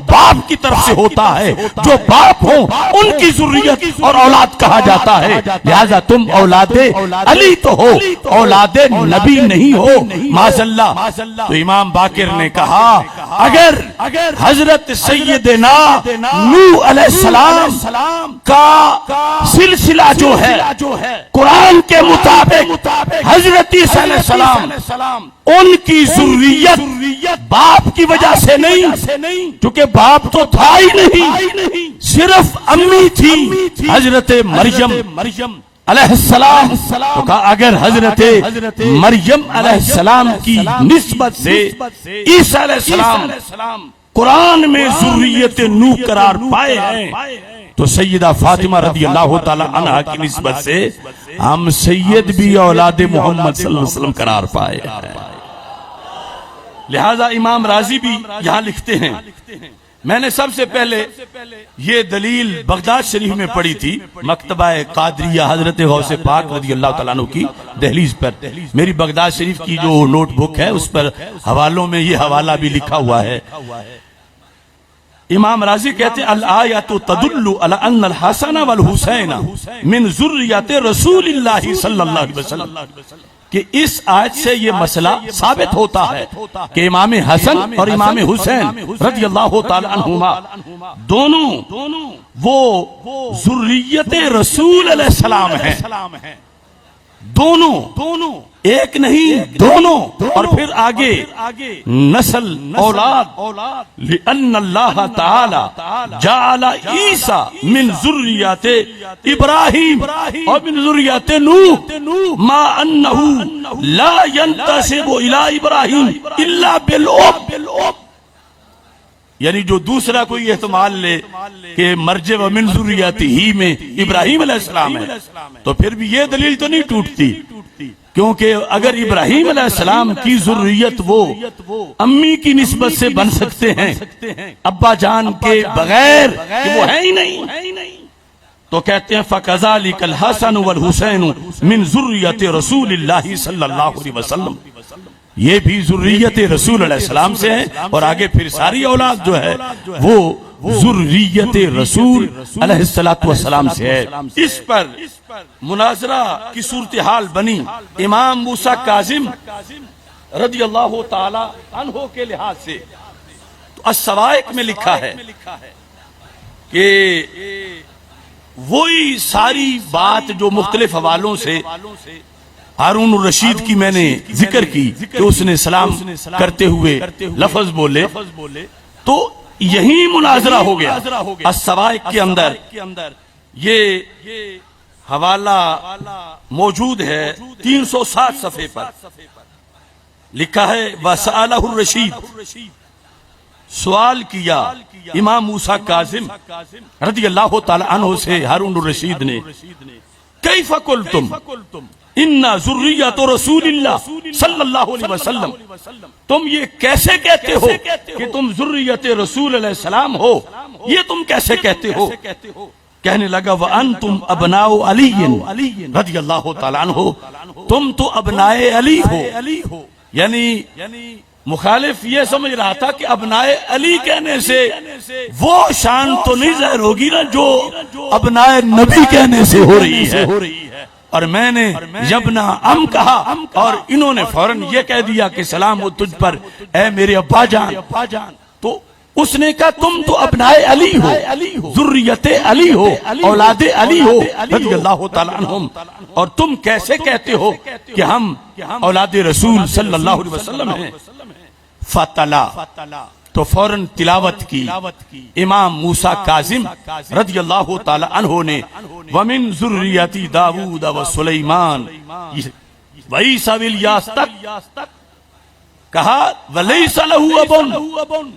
باپ کی طرف سے ہوتا ہے، جو باپ ہو ان کی ذریت اور اولاد کہا جاتا ہے، لہذا تم اولاد علی تو ہو، اولاد نبی نہیں ہو، معاذ اللہ۔ تو امام باقر نے کہا اگر حضرت سیدنا نوح علیہ السلام کا سلسلہ جو ہے قرآن کے مطابق حضرت عیسیٰ علیہ السلام ان کی ذریت باپ کی وجہ سے نہیں، کیونکہ باپ تو تھا ہی نہیں، صرف امی تھی حضرت مریم علیہ السلام۔ تو کہا اگر حضرت مریم علیہ السلام کی نسبت سے عیسیٰ علیہ السلام قرآن میں ذریت نوح قرار پائے ہیں تو سیدہ فاطمہ رضی اللہ تعالی عنہا کی نسبت سے ہم سید بھی اولاد محمد صلی اللہ علیہ وسلم قرار پائے ہیں۔ لہذا امام راضی بھی یہاں لکھتے ہیں، میں نے سب سے پہلے یہ دلیل بغداد شریف میں پڑھی تھی، مکتبہ قادریہ حضرت غوث پاک رضی اللہ تعالیٰ عنہ کی دہلیز پر، میری بغداد شریف کی جو نوٹ بک ہے اس پر حوالوں میں یہ حوالہ بھی لکھا ہوا ہے۔ امام راضی کہتے ہیں الآیات تدل علی ان الحسن والحسین من ذریت رسول اللہ صلی اللہ علیہ وسلم، کہ اس آیت سے یہ مسئلہ ثابت ہوتا ہے کہ امام حسن اور امام حسین رضی اللہ تعالی عنہما دونوں وہ ذریت رسول علیہ السلام ہیں، دونوں ایک نہیں، دونوں، اور پھر آگے نسل اولاد، لأن اللہ تعالی جعل عیسیٰ من ذریات ابراہیم اور من ذریات نوح ما انہو لا ينتسب الى ابراہیم الا بالاب، یعنی جو دوسرا کوئی احتمال لے کہ مرجع و من ذریاتہ میں ابراہیم علیہ السلام ہے تو پھر بھی یہ دلیل تو نہیں ٹوٹتی، کیونکہ اگر ابراہیم علیہ السلام کی ذریت وہ امی کی نسبت سے بن سکتے ہیں ابا جان کے بغیر، کہ وہ ہے ہی نہیں، تو کہتے ہیں فَكَذَلِكَ الْحَسَنُ وَالْحُسَيْنُ مِنْ ذُرِّيَّةِ رَسُولِ اللَّهِ صلی اللہ علیہ وسلم، یہ بھی ذریت رسول علیہ السلام سے ہے، اور آگے پھر ساری اولاد جو ہے وہ ذریت رسول علیہ السلام سے ہے۔ اس پر مناظرہ کی صورتحال بنی امام موسیٰ کاظم رضی اللہ تعالی عنہ کے لحاظ سے، تو السوائق میں لکھا ہے کہ وہی ساری بات جو مختلف حوالوں سے ہارون الرشید کی میں نے ذکر کی کہ اس نے سلام کرتے ہوئے لفظ بولے، تو یہی مناظرہ ہو گیا۔ السوائق کے اندر یہ حوالہ موجود ہے 360 صفحے پر، لکھا ہے وَسَأَلَهُ الرشید، سوال کیا امام موسیٰ کاظم رضی اللہ تعالی عنہ سے ہارون الرشید نے، کیف قلتم ان ذریت رسول اللہ صلی اللہ علیہ وسلم، تم یہ کیسے کہتے ہو کہ تم ذریت رسول علیہ السلام ہو، یہ تم کیسے کہتے ہو؟ کہنے لگا وَأَنْتُمْ أَبْنَاءُ عَلِيٍّ رضی اللہ تعالیٰ عنہ، تم تو ابناء علی ہو، یعنی مخالف یہ سمجھ رہا تھا کہ ابناء علی کہنے سے وہ شان تو نہیں ظاہر ہوگی نا جو ابناء نبی کہنے سے ہو رہی ہے، اور میں نے یبنا ام کہا اور انہوں نے فوراً یہ کہہ دیا کہ سلام ہو تجھ پر اے میرے ابا جان. تو اس نے کہا تم تو ابنائے علی ہو, ذریت علی ہو, اولاد علی ہو رضی اللہ تعالیٰ عنہم, اور تم کیسے کہتے ہو کہ ہم اولاد رسول صلی اللہ علیہ وسلم ہیں. فتلا, تو فوراً تلاوت کی امام موسیٰ کاظم رضی اللہ تعالی عنہ نے وَمِن ذُرِّيَّتِ داود و سلیمان وعیسیٰ والیاس تک کہا وَلَيْسَ لَهُ أَبٌ,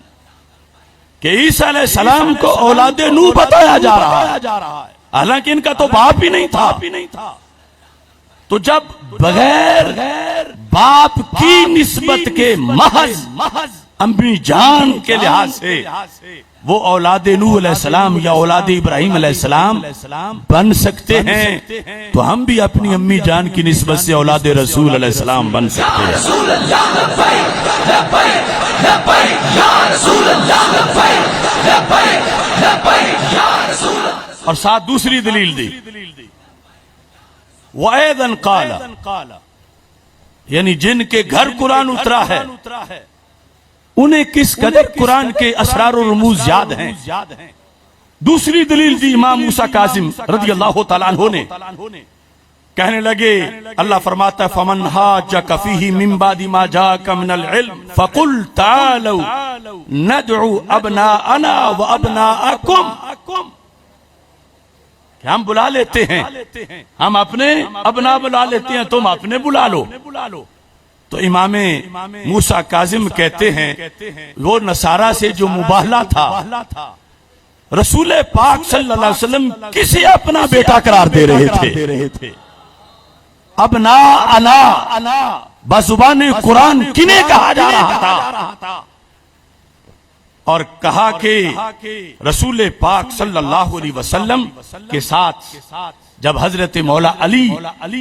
کہ عیسیٰ علیہ السلام کو اولاد نوح بتایا جا رہا ہے, حالانکہ ان کا تو باپ ہی نہیں تھا. تو جب بغیر باپ کی نسبت کے محض امی جان کے لحاظ سے وہ اولاد نوح علیہ السلام یا اولاد ابراہیم علیہ السلام بن سکتے ہیں, تو ہم بھی اپنی امی جان کی نسبت سے اولاد رسول علیہ السلام بن سکتے ہیں. اور ساتھ دوسری دلیل دی وَأَيْضًا قَالَ, یعنی جن کے گھر قرآن اترا ہے انہیں کس قدر قرآن کے اسرار و رموز یاد ہیں. دوسری دلیل دی امام موسیٰ کاظم رضی اللہ تعالیٰ عنہ نے, کہنے لگے اللہ فرماتا ہے فَمَنْ حَاجَّكَ فِيهِ مِن بَعْدِ مَا جَاءَكَ مِنَ الْعِلْمِ فَقُلْ تَعَالَوْا نَدْعُوا أَبْنَاءَنَا وَأَبْنَاءَكُمْ, کہ ہم بلا لیتے ہیں, ہم اپنے ابنا بلا لیتے ہیں, تم اپنے بلا لو. تو امام موسیٰ کاظم کہتے ہیں وہ نصارہ سے جو مباہلہ تھا رسول پاک صلی اللہ علیہ وسلم کسے اپنا بیٹا قرار دے رہے تھے. ابنا انا بزبان قرآن کنہیں کہا جا رہا تھا, اور کہا کہ رسول پاک صلی اللہ علیہ وسلم کے ساتھ جب حضرت مولا علی,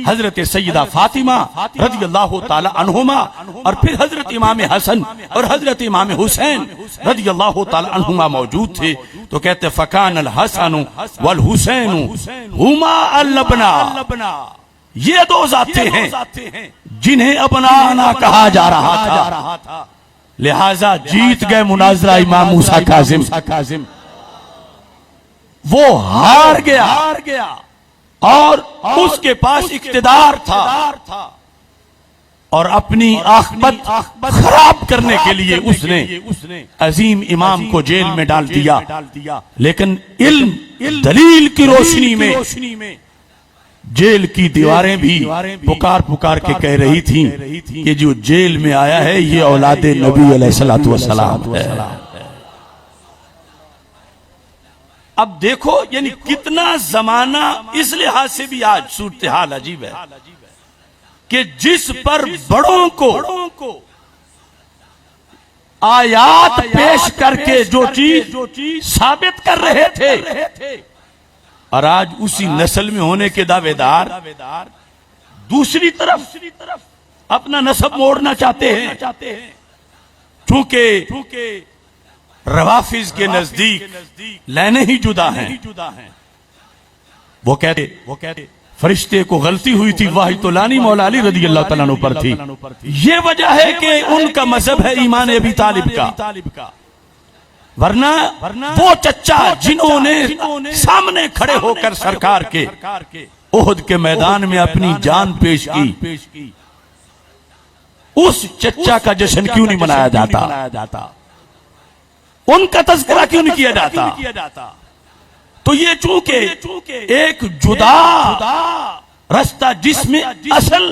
حضرت سیدہ فاطمہ رضی اللہ تعالی عنہما, اور پھر حضرت امام حسن اور حضرت امام حسین رضی اللہ تعالی عنہما موجود تھے, تو کہتے فکان الحسن والحسین ہما الابنا, یہ دو ذاتیں ہیں جنہیں ابنانا کہا جا رہا تھا. لہذا جیت گئے مناظرہ امام موسیٰ کاظم, وہ ہار گیا اور اس کے پاس اقتدار تھا, اور اپنی عاقبت خراب کرنے کے لیے اس نے عظیم امام کو جیل میں ڈال دیا. لیکن علم دلیل کی روشنی میں جیل کی دیواریں بھی پکار کے کہہ رہی تھیں کہ جو جیل میں آیا ہے یہ اولاد نبی علیہ السلام ہے. اب دیکھو یعنی کتنا زمانہ اس لحاظ سے بھی آج صورتحال عجیب ہے کہ جس پر بڑوں کو آیات پیش کر کے جو چیز ثابت کر رہے تھے, اور آج اسی نسل میں ہونے کے دعوے دار دوسری طرف اپنا نسب موڑنا چاہتے ہیں. چونکہ روافظ کے نزدیک لینے ہی جدا ہیں. وہ کہتے فرشتے کو غلطی ہوئی تھی, واحد تو لانی مولا علی رضی اللہ تعالیٰ عنہ پر تھی. یہ وجہ ہے کہ ان کا مذہب ہے ایمان ابی طالب کا, ورنہ وہ چچا جنہوں نے سامنے کھڑے ہو کر سرکار کے احد کے میدان میں اپنی جان پیش کی, اس چچا کا جشن کیوں نہیں منایا جاتا, ان کا تذکرہ کیوں نہیں کیا جاتا. تو یہ چونکہ ایک جدا رستہ جس میں اصل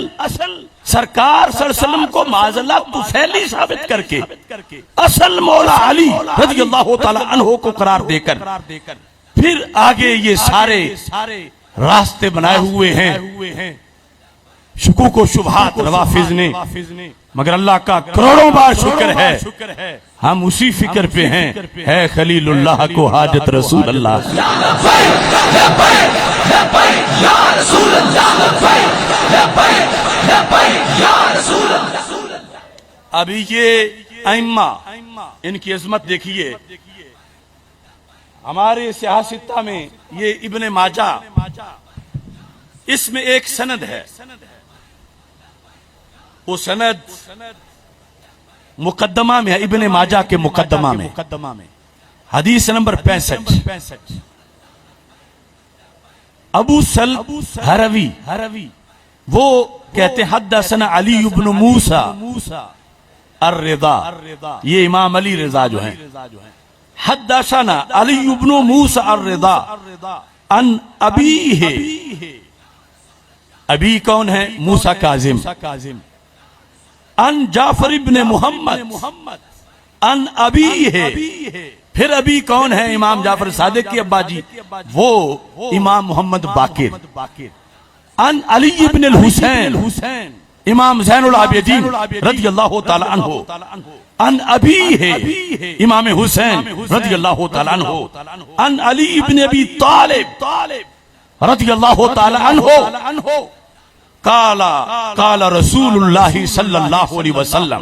سرکار صلی اللہ علیہ وسلم کو معاذاللہ طفیلی ثابت کر کے اصل مولا علی رضی اللہ تعالی عنہ کو قرار دے کر پھر آگے یہ سارے راستے بنائے ہوئے ہیں شکوک و شبہات روافظ نے. مگر اللہ کا کروڑوں بار شکر ہے ہم اسی فکر پہ ہیں, ہے خلیل اللہ کو حاجت رسول اللہ. ابھی یہ ائمہ ان کی عظمت دیکھیے. ہمارے سیاستہ میں یہ ابن ماجہ اس میں ایک سند ہے، وہ سند مقدمہ میں ہے، ابن ماجہ کے مقدمہ میں، حدیث نمبر 65۔ ابو سلط ہروی وہ کہتے ہیں حدثنا علی بن موسیٰ الرضا، یہ امام علی رضا جو ہیں، حدثنا علی بن موسیٰ الرضا ان ابیہ، ابی کون ہے؟ موسیٰ کاظم، ان جعفر ابن محمد ان ابیہ، پھر ابی کون ہے؟ امام جعفر صادق کی ابا جی، وہ امام محمد باقر، ان علی ابن الحسین، امام زین العابدین رضی اللہ تعالی عنہ، ان ابیہ، امام حسین رضی اللہ تعالی عنہ، ان علی ابن ابی طالب رضی اللہ تعالی عنہ، قال رسول اللہ صلی اللہ علیہ وسلم،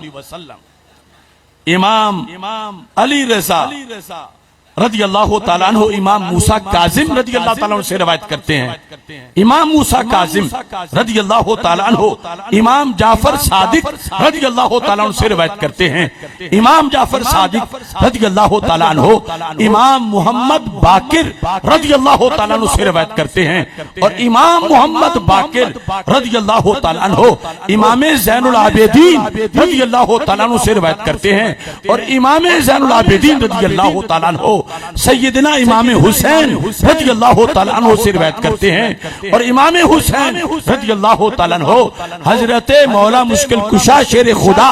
امام علی رضا رضی اللہ تعالیٰ عنہ امام موسیٰ کاظم رضی اللہ تعالیٰ عنہ سے روایت کرتے ہیں، امام موسیٰ کاظم رضی اللہ تعالیٰ عنہ امام جعفر صادق رضی اللہ تعالیٰ عنہ سے روایت کرتے ہیں، امام جعفر صادق رضی اللہ تعالیٰ عنہ امام محمد باقر رضی اللہ تعالیٰ عنہ سے روایت کرتے ہیں، اور امام محمد باقر رضی اللہ تعالیٰ عنہ امام زین العابدین رضی اللہ تعالیٰ عنہ سے روایت کرتے ہیں، اور امام زین العابدین رضی اللہ تعالیٰ عنہ سیدنا امام حسین رضی اللہ تعالیٰ عنہ سے روایت کرتے ہیں، اور امام حسین رضی اللہ تعالیٰ عنہ حضرت مولا مشکل کشا شیر خدا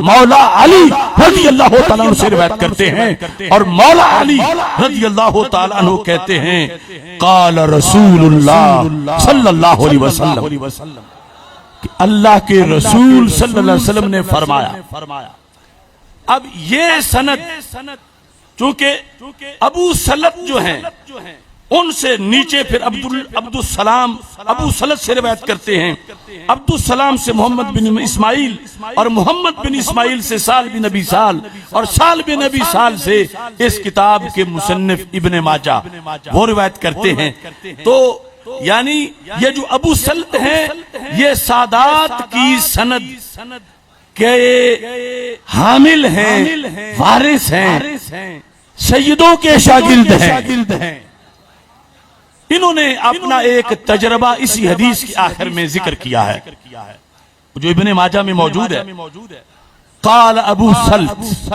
مولا علی رضی اللہ تعالیٰ عنہ سے روایت کرتے ہیں، اور مولا علی رضی اللہ تعالیٰ عنہ کہتے ہیں قال رسول اللہ صلی اللہ علیہ وسلم، کہ اللہ کے رسول صلی اللہ علیہ وسلم نے فرمایا۔ اب یہ سند چونکہ ابو سلط جو ہیں ان سے نیچے پھر عبدالسلام ابو سلط سے روایت کرتے ہیں، عبدالسلام سے محمد بن اسماعیل، اور محمد بن اسماعیل سے سال بن نبی سال، اور سال بن نبی سال سے اس کتاب کے مصنف ابن ماجہ وہ روایت کرتے ہیں۔ تو یعنی یہ جو ابو سلط ہیں یہ سادات کی سند کے حامل ہیں، وارث ہیں، سیدوں کے شاگرد ہیں۔ انہوں نے اپنا ایک تجربہ اسی حدیث کے آخر میں ذکر کیا ہے جو ابن ماجہ میں موجود ہے۔ قال ابو سلط،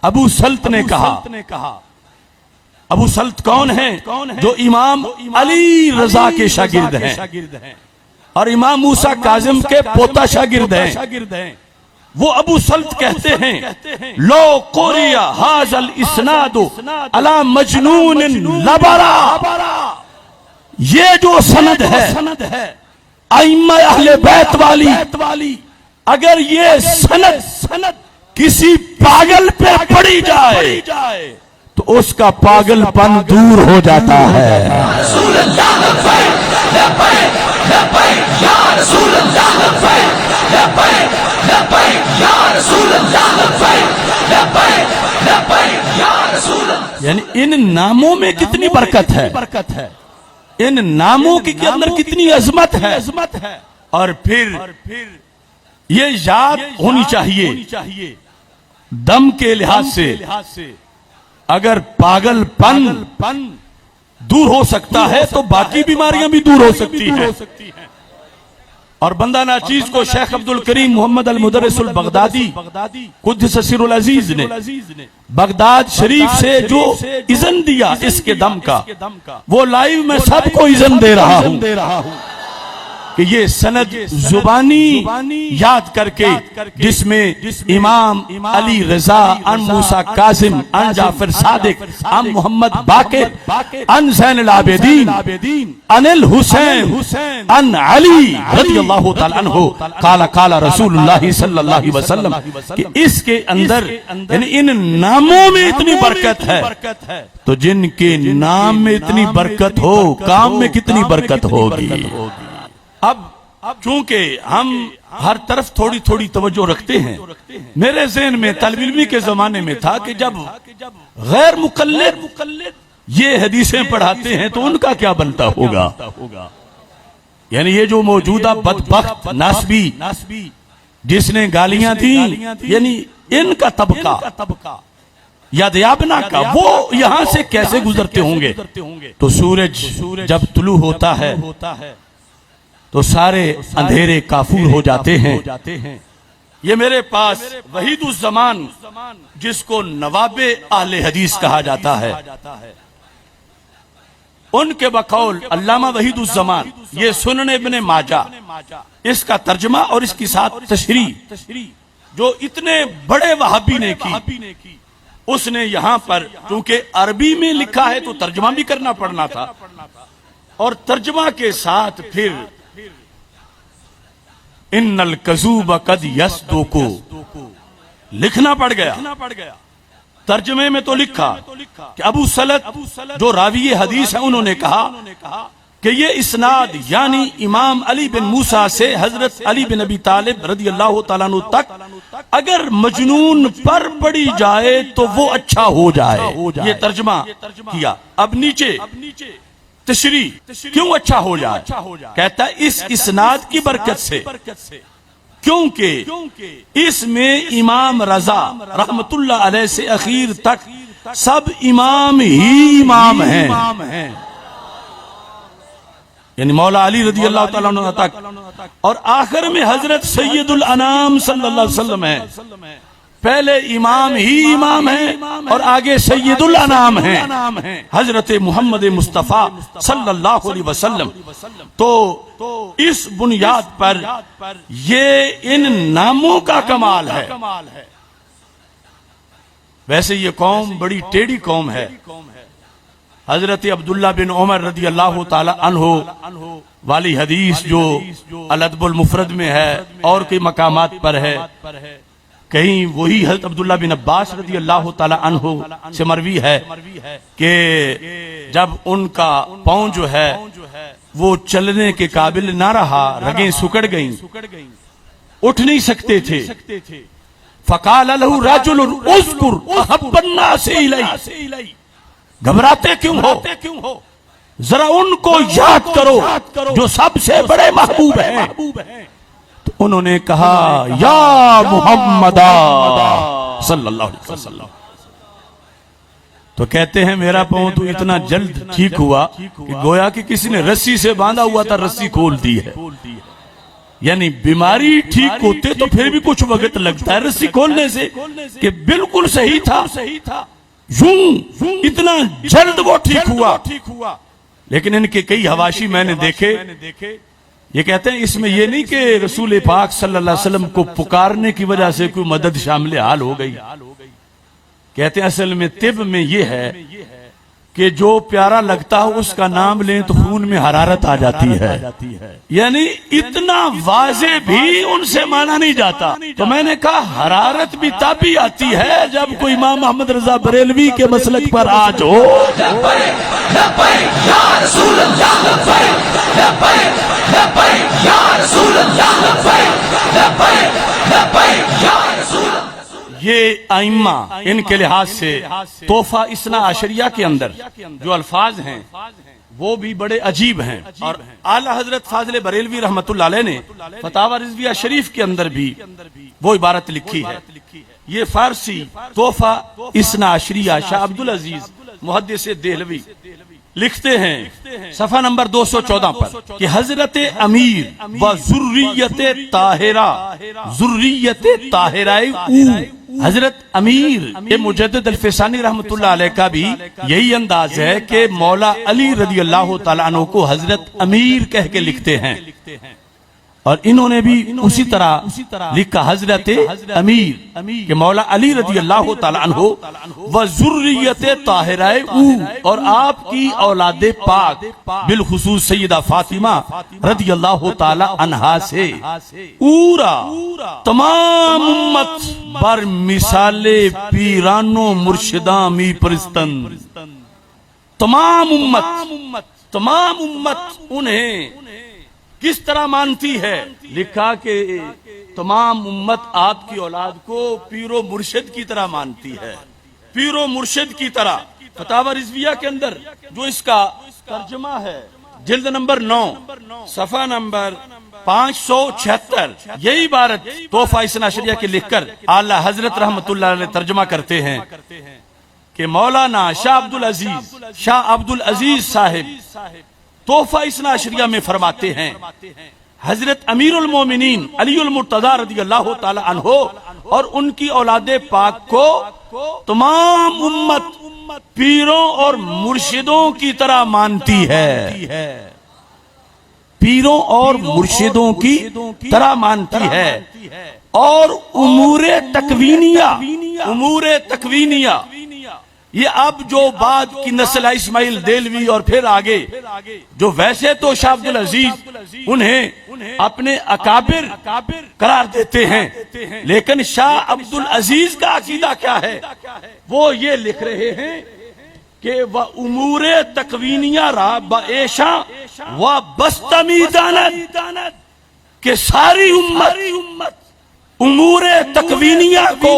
ابو سلط نے کہا، ابو سلط کون ہیں؟ جو امام علی رضا کے شاگرد ہیں اور امام موسیٰ کاظم کے پوتا شاگرد ہیں۔ وہ ابو سلط کہتے ہیں لو قرئ ھذا الاسناد علی مجنون لبرا، یہ جو سند ہے ائمہ اہل بیت والی، اگر یہ سند کسی پاگل پہ پڑی جائے تو اس کا پاگل پن دور ہو جاتا ہے۔ رسول اللہ لبیک لبیک لبیک یا رسول اللہ لبیک لبیک لبیک یا رسول اللہ لبیک لبیک لبیک یا رسول اللہ۔ یعنی ان ناموں میں کتنی برکت ہے، ان ناموں کے اندر کتنی عظمت ہے، اور پھر یہ یاد ہونی چاہیے دم کے لحاظ سے اگر پاگل پن دور ہو سکتا ہے تو باقی بیماریاں بھی دور ہو سکتی ہیں۔ اور بندہ ناچیز کو شیخ عبدالکریم محمد المدرس البغدادی قدس سر العزیز نے بغداد شریف سے جو اذن دیا اس کے دم کا، وہ لائیو میں سب کو اذن دے رہا ہوں کہ یہ سند زبانی یاد کر کے جس میں امام علی رضا ان موسیٰ کاظم ان جعفر صادق ان محمد باقر ان زین العابدین ان الحسین ان علی رضی اللہ تعالیٰ عنہ قال رسول اللہ صلی اللہ علیہ وسلم، کہ اس کے اندر یعنی ان ناموں میں اتنی برکت ہے، تو جن کے نام میں اتنی برکت ہو کام میں کتنی برکت ہوگی۔ اب چونکہ ہم ہر طرف تھوڑی تھوڑی توجہ رکھتے ہیں، میرے ذہن میں طالب علمی کے زمانے میں تھا کہ جب غیر مقلد یہ حدیثیں پڑھاتے ہیں تو ان کا کیا بنتا ہوگا۔ یعنی یہ جو موجودہ بدبخت ناسبی جس نے گالیاں دیں، یعنی ان کا طبقہ یا دیابنا کا، وہ یہاں سے کیسے گزرتے ہوں گے؟ تو سورج جب طلوع ہوتا ہے تو سارے اندھیرے کافور ہو جاتے ہیں۔ یہ میرے پاس وحید الزمان جس کو نواب اہل حدیث کہا جاتا ہے، ان کے بقول علامہ وحید الزمان، یہ سنن ابن ماجہ، اس کا ترجمہ اور اس کی ساتھ تشریح جو اتنے بڑے وہابی نے کی، اس نے یہاں پر چونکہ عربی میں لکھا ہے تو ترجمہ بھی کرنا پڑنا تھا، اور ترجمہ کے ساتھ پھر ان الکذوب قد یصدق لکھنا پڑ گیا۔ ترجمے میں تو لکھا کہ ابو سلط جو راوی حدیث ہیں انہوں نے کہا کہ یہ اسناد یعنی امام علی بن موسیٰ سے حضرت علی بن ابی طالب رضی اللہ تعالیٰ عنہ تک اگر مجنون پر پڑی جائے تو وہ اچھا ہو جائے۔ یہ ترجمہ کیا۔ اب نیچے تشریح کیوں اچھا ہو جائے؟ کہتا ہے اس اسناد کی برکت سے، کیونکہ اس میں امام رضا رحمت اللہ علیہ سے اخیر تک سب امام ہی امام ہیں، یعنی مولا علی رضی اللہ تعالیٰ عنہ تک، اور آخر میں حضرت سید الانام صلی اللہ علیہ وسلم ہے۔ پہلے امام ہی امام ہیں اور آگے سید الانام ہیں حضرت محمد مصطفیٰ صلی اللہ علیہ وسلم۔ تو اس بنیاد پر یہ ان ناموں کا کمال ہے۔ ویسے یہ قوم بڑی ٹیڑھی قوم ہے۔ حضرت عبداللہ بن عمر رضی اللہ تعالی عنہ والی حدیث جو الادب المفرد میں ہے اور کئی مقامات پر ہے، کہیں وہی حضرت عبداللہ بن عباس رضی اللہ تعالی عنہ سے مروی ہے کہ جب ان کا پاؤں جو ہے وہ چلنے کے قابل نہ رہا، رگیں سکڑ گئیں، اٹھ نہیں سکتے تھے، فقال له رجل اذکر احب الناس الی، گھبراتے کیوں ہو؟ ذرا ان کو یاد کرو جو سب سے بڑے محبوب ہیں۔ تو انہوں نے کہا یا محمد صلی اللہ علیہ وسلم۔ تو کہتے ہیں میرا پاؤں تو اتنا جلد ٹھیک ہوا کہ گویا کہ کسی نے رسی سے باندھا ہوا تھا، رسی کھول دی ہے۔ یعنی بیماری ٹھیک ہوتے تو پھر بھی کچھ وقت لگتا ہے رسی کھولنے سے، کہ بالکل صحیح تھا، یوں اتنا جلد وہ ٹھیک ہوا۔ لیکن ان کے کئی حواشی میں نے دیکھے، یہ کہتے ہیں اس میں یہ نہیں کہ رسول پاک صلی اللہ علیہ وسلم کو پکارنے کی وجہ سے کوئی مدد شامل حال ہو گئی۔ کہتے ہیں اصل میں طب میں یہ ہے کہ جو پیارا لگتا ہو اس کا نام لیں تو خون میں حرارت آ جاتی ہے، یعنی اتنا واضح بھی ان سے مانا نہیں جاتا۔ تو میں نے کہا حرارت بھی تب ہی آتی ہے جب کوئی امام محمد رضا بریلوی کے مسلک پر آج ہو۔ یہ ائمہ ان کے لحاظ سے تحفہ اثنا عشریہ کے اندر جو الفاظ ہیں وہ بھی بڑے عجیب ہیں، اور اعلی حضرت فاضل بریلوی رحمت اللہ علیہ نے فتاوی رضویہ شریف کے اندر بھی وہ عبارت لکھی ہے۔ یہ فارسی تحفہ اثنا عشریہ شاہ عبدالعزیز محدث دہلوی لکھتے ہیں صفحہ نمبر 214 پر کہ حضرت امیر و ذریت طاہرہ، ذریت طاہرہ حضرت امیر یہ مجدد الفسانی رحمت اللہ علیہ کا بھی یہی انداز ہے کہ مولا علی رضی اللہ تعالیٰ عنہ کو حضرت امیر کہہ کے لکھتے ہیں، اور انہوں نے بھی اسی طرح لکھا حضرت امیر کہ مولا علی رضی اللہ تعالیٰ عنہ و ذریت طاہرہ اور آپ کی اولاد پاک بالخصوص سیدہ فاطمہ رضی اللہ تعالیٰ عنہا سے پورا تمام امت بر مثال پیرانو مرشداں می پرستن، تمام امت انہیں کس طرح مانتی ہے؟ لکھا کہ تمام امت آپ کی اولاد کو پیر و مرشد کی طرح مانتی ہے، پیر و مرشد کی طرح۔ فتاوی رضویہ کے اندر جو اس کا ترجمہ ہے جلد نمبر 9 صفحہ نمبر 576 یہی عبارت تحفہ اثنا عشریہ کے لکھ کر اعلی حضرت رحمت اللہ علیہ ترجمہ کرتے ہیں کہ مولانا شاہ عبد العزیز صاحب تحفہ اثنا عشریہ میں فرماتے ہیں حضرت امیر المومنین علی المرتضی رضی اللہ تعالی عنہ اور ان کی اولاد پاک کو تمام امت پیروں اور مرشدوں کی طرح مانتی ہے، پیروں اور مرشدوں کی طرح مانتی ہے، اور امور تکوینیہ یہ اب جو بعد کی نسل ہے اسماعیل دہلوی اور پھر آگے جو ویسے تو شاہ عبد العزیز انہیں اپنے اکابر قرار دیتے ہیں، لیکن شاہ عبد العزیز کا عقیدہ کیا ہے؟ وہ یہ لکھ رہے ہیں کہ وہ امور تکوینیہ را بعیشاں و بستمیدانت کہ ساری امت امور تکوینیہ کو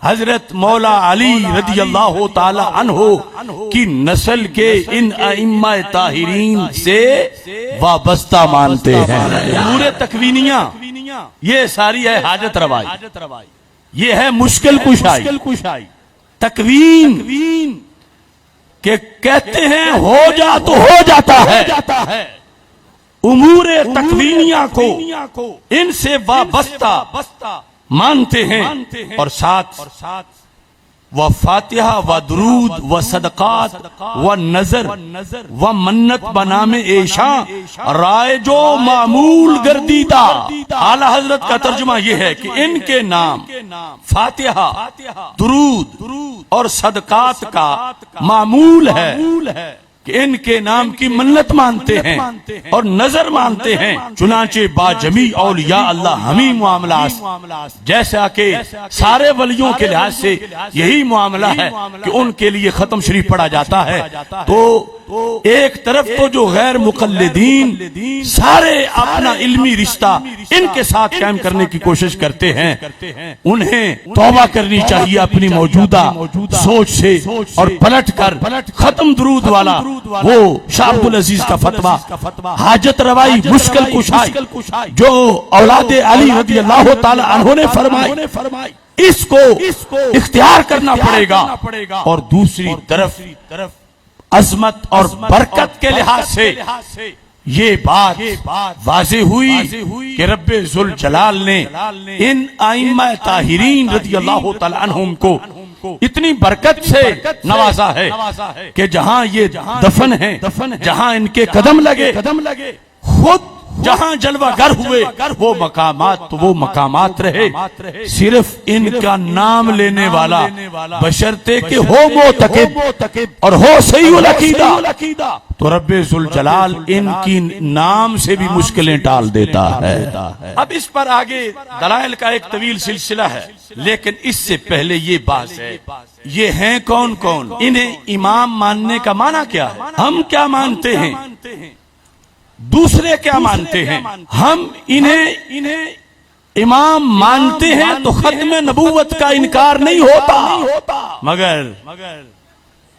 حضرت مولا علی رضی اللہ تعالی عنہ کی نسل کے ان ائمہ طاہرین سے وابستہ مانتے ہیں۔ امور تکوینیہ یہ ساری ہے حاجت روائی، یہ ہے مشکل کشائی، تکوین کہ کہتے ہیں ہو جا تو ہو جاتا ہے، امور تکوینیہ کو ان سے وابستہ مانتے ہیں، اور ساتھ و فاتحہ و درود و صدقات و نظر و منت بنام ایشاں رائج و معمول گردیدہ۔ اعلی حضرت کا ترجمہ یہ ہے کہ ان کے نام فاتحہ، درود اور صدقات کا معمول ہے کہ ان کے نام کی منت مانتے ہیں اور نظر مانتے ہیں، چنانچہ با جمیع اولیاء اللہ ہمیں معاملات جیسا کہ سارے ولیوں کے لحاظ سے یہی معاملہ ہے کہ ان کے لیے ختم شریف پڑھا جاتا ہے۔ تو ایک طرف تو جو غیر مقلدین سارے اپنا علمی رشتہ ان کے ساتھ قائم کرنے کی کوشش کرتے ہیں، انہیں توبہ کرنی چاہیے اپنی موجودہ سوچ سے اور پلٹ کر ختم درود والا وہ شاہ عبد العزیز کا فتویٰ حاجت روائی مشکل کشائی جو اولاد علی رضی اللہ تعالی عنہ نے فرمائی اس کو اختیار کرنا پڑے گا، اور دوسری طرف عظمت اور برکت کے لحاظ سے یہ بات واضح ہوئی کہ رب ذوالجلال نے ان ائمہ طاہرین رضی اللہ تعالی عنہم کو اتنی برکت سے نوازا ہے کہ جہاں یہ دفن ہیں، جہاں ان کے قدم لگے، خود جہاں جلوہ گر ہوئے وہ مقامات رہے، صرف ان کا نام لینے والا بشرطے کہ ہو معتقد اور ہو صحیح العقیدہ تو رب ذوالجلال ان کی نام سے بھی مشکلیں ٹال دیتا ہے۔ اب اس پر آگے دلائل کا ایک طویل سلسلہ ہے، لیکن اس سے پہلے یہ بات ہے یہ ہیں کون کون، انہیں امام ماننے کا معنی کیا ہے، ہم کیا مانتے ہیں، دوسرے کیا مانتے ہیں۔ ہم انہیں امام مانتے ہیں تو ختم نبوت کا انکار نہیں ہوتا، مگر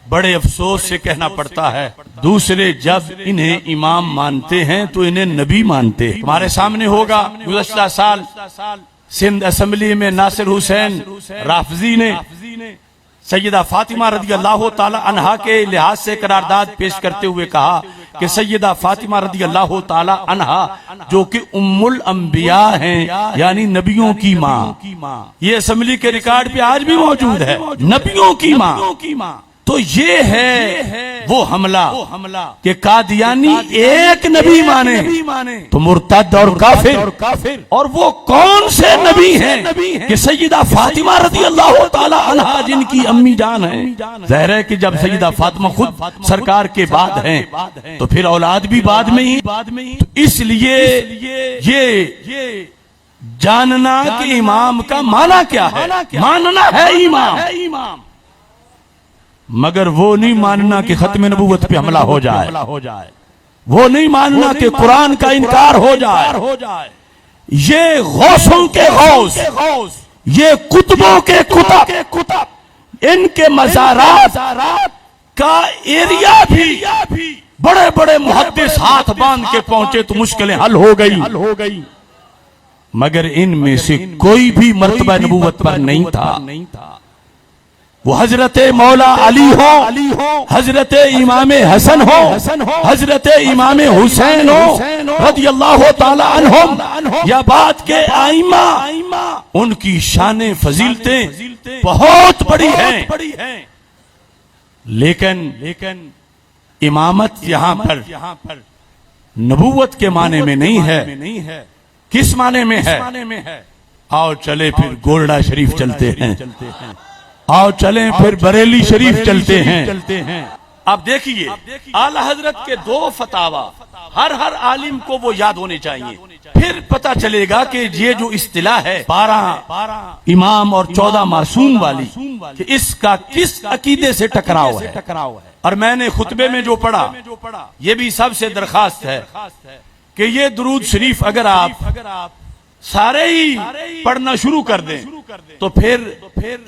بڑے افسوس سے کہنا پڑتا ہے دوسرے جب انہیں امام مانتے ہیں تو انہیں نبی مانتے ہیں۔ ہمارے سامنے ہوگا گزشتہ سال سندھ اسمبلی میں ناصر حسین رافضی نے سیدہ فاطمہ رضی اللہ تعالی عنہا کے لحاظ سے قرارداد پیش کرتے ہوئے کہا کہ سیدہ فاطمہ رضی اللہ تعالی عنہا جو کہ ام الانبیاء ہیں یعنی نبیوں کی ماں، یہ اسمبلی کے ریکارڈ پہ آج بھی موجود ہے، نبیوں کی ماں۔ تو یہ ہے وہ حملہ کہ قادیانی ایک نبی مانے تو مرتد اور کافر، اور وہ کون سے نبی ہیں کہ سیدہ فاطمہ رضی اللہ تعالی عنہا جن کی امی جان ہیں، ظاہر ہے کہ جب سیدہ فاطمہ خود سرکار کے بعد ہیں تو پھر اولاد بھی بعد میں ہی، تو اس لیے یہ جاننا کہ امام کا معنی کیا ہے، ماننا ہے امام، مگر وہ نہیں ماننا کہ ختم نبوت پہ حملہ ہو جائے، وہ نہیں ماننا کہ قرآن کا انکار ہو جائے۔ یہ غوثوں کے غوث، یہ کتبوں کے کتب، ان کے مزارات کا ایریا بھی بڑے بڑے محدث ہاتھ باندھ کے پہنچے تو مشکلیں حل ہو گئی، مگر ان میں سے کوئی بھی مرتبہ نبوت پر نہیں تھا۔ وہ حضرت مولا علی ہو، حضرت امام حسن ہو، حضرت امام حسین ہو رضی اللہ تعالی عنہم، یا بعد کے ائمہ، ان کی شان فضیلتیں بہت بڑی ہیں، لیکن امامت یہاں پر نبوت کے معنی میں نہیں ہے۔ کس معنی میں ہے؟ آؤ چلے پھر گولڈا شریف چلتے ہیں، آؤ چلیں پھر بریلی شریف چلتے ہیں۔ اب دیکھیے اعلی حضرت کے 2 فتاوی ہر عالم کو وہ یاد ہونے چاہیے، پھر پتہ چلے گا کہ یہ جو اصطلاح ہے 12 امام اور 14 معصوم والی، کہ اس کا کس عقیدے سے ٹکراؤ ہے۔ اور میں نے خطبے میں جو پڑھا، یہ بھی سب سے درخواست ہے کہ یہ درود شریف اگر آپ سارے ہی پڑھنا شروع کر دیں تو پھر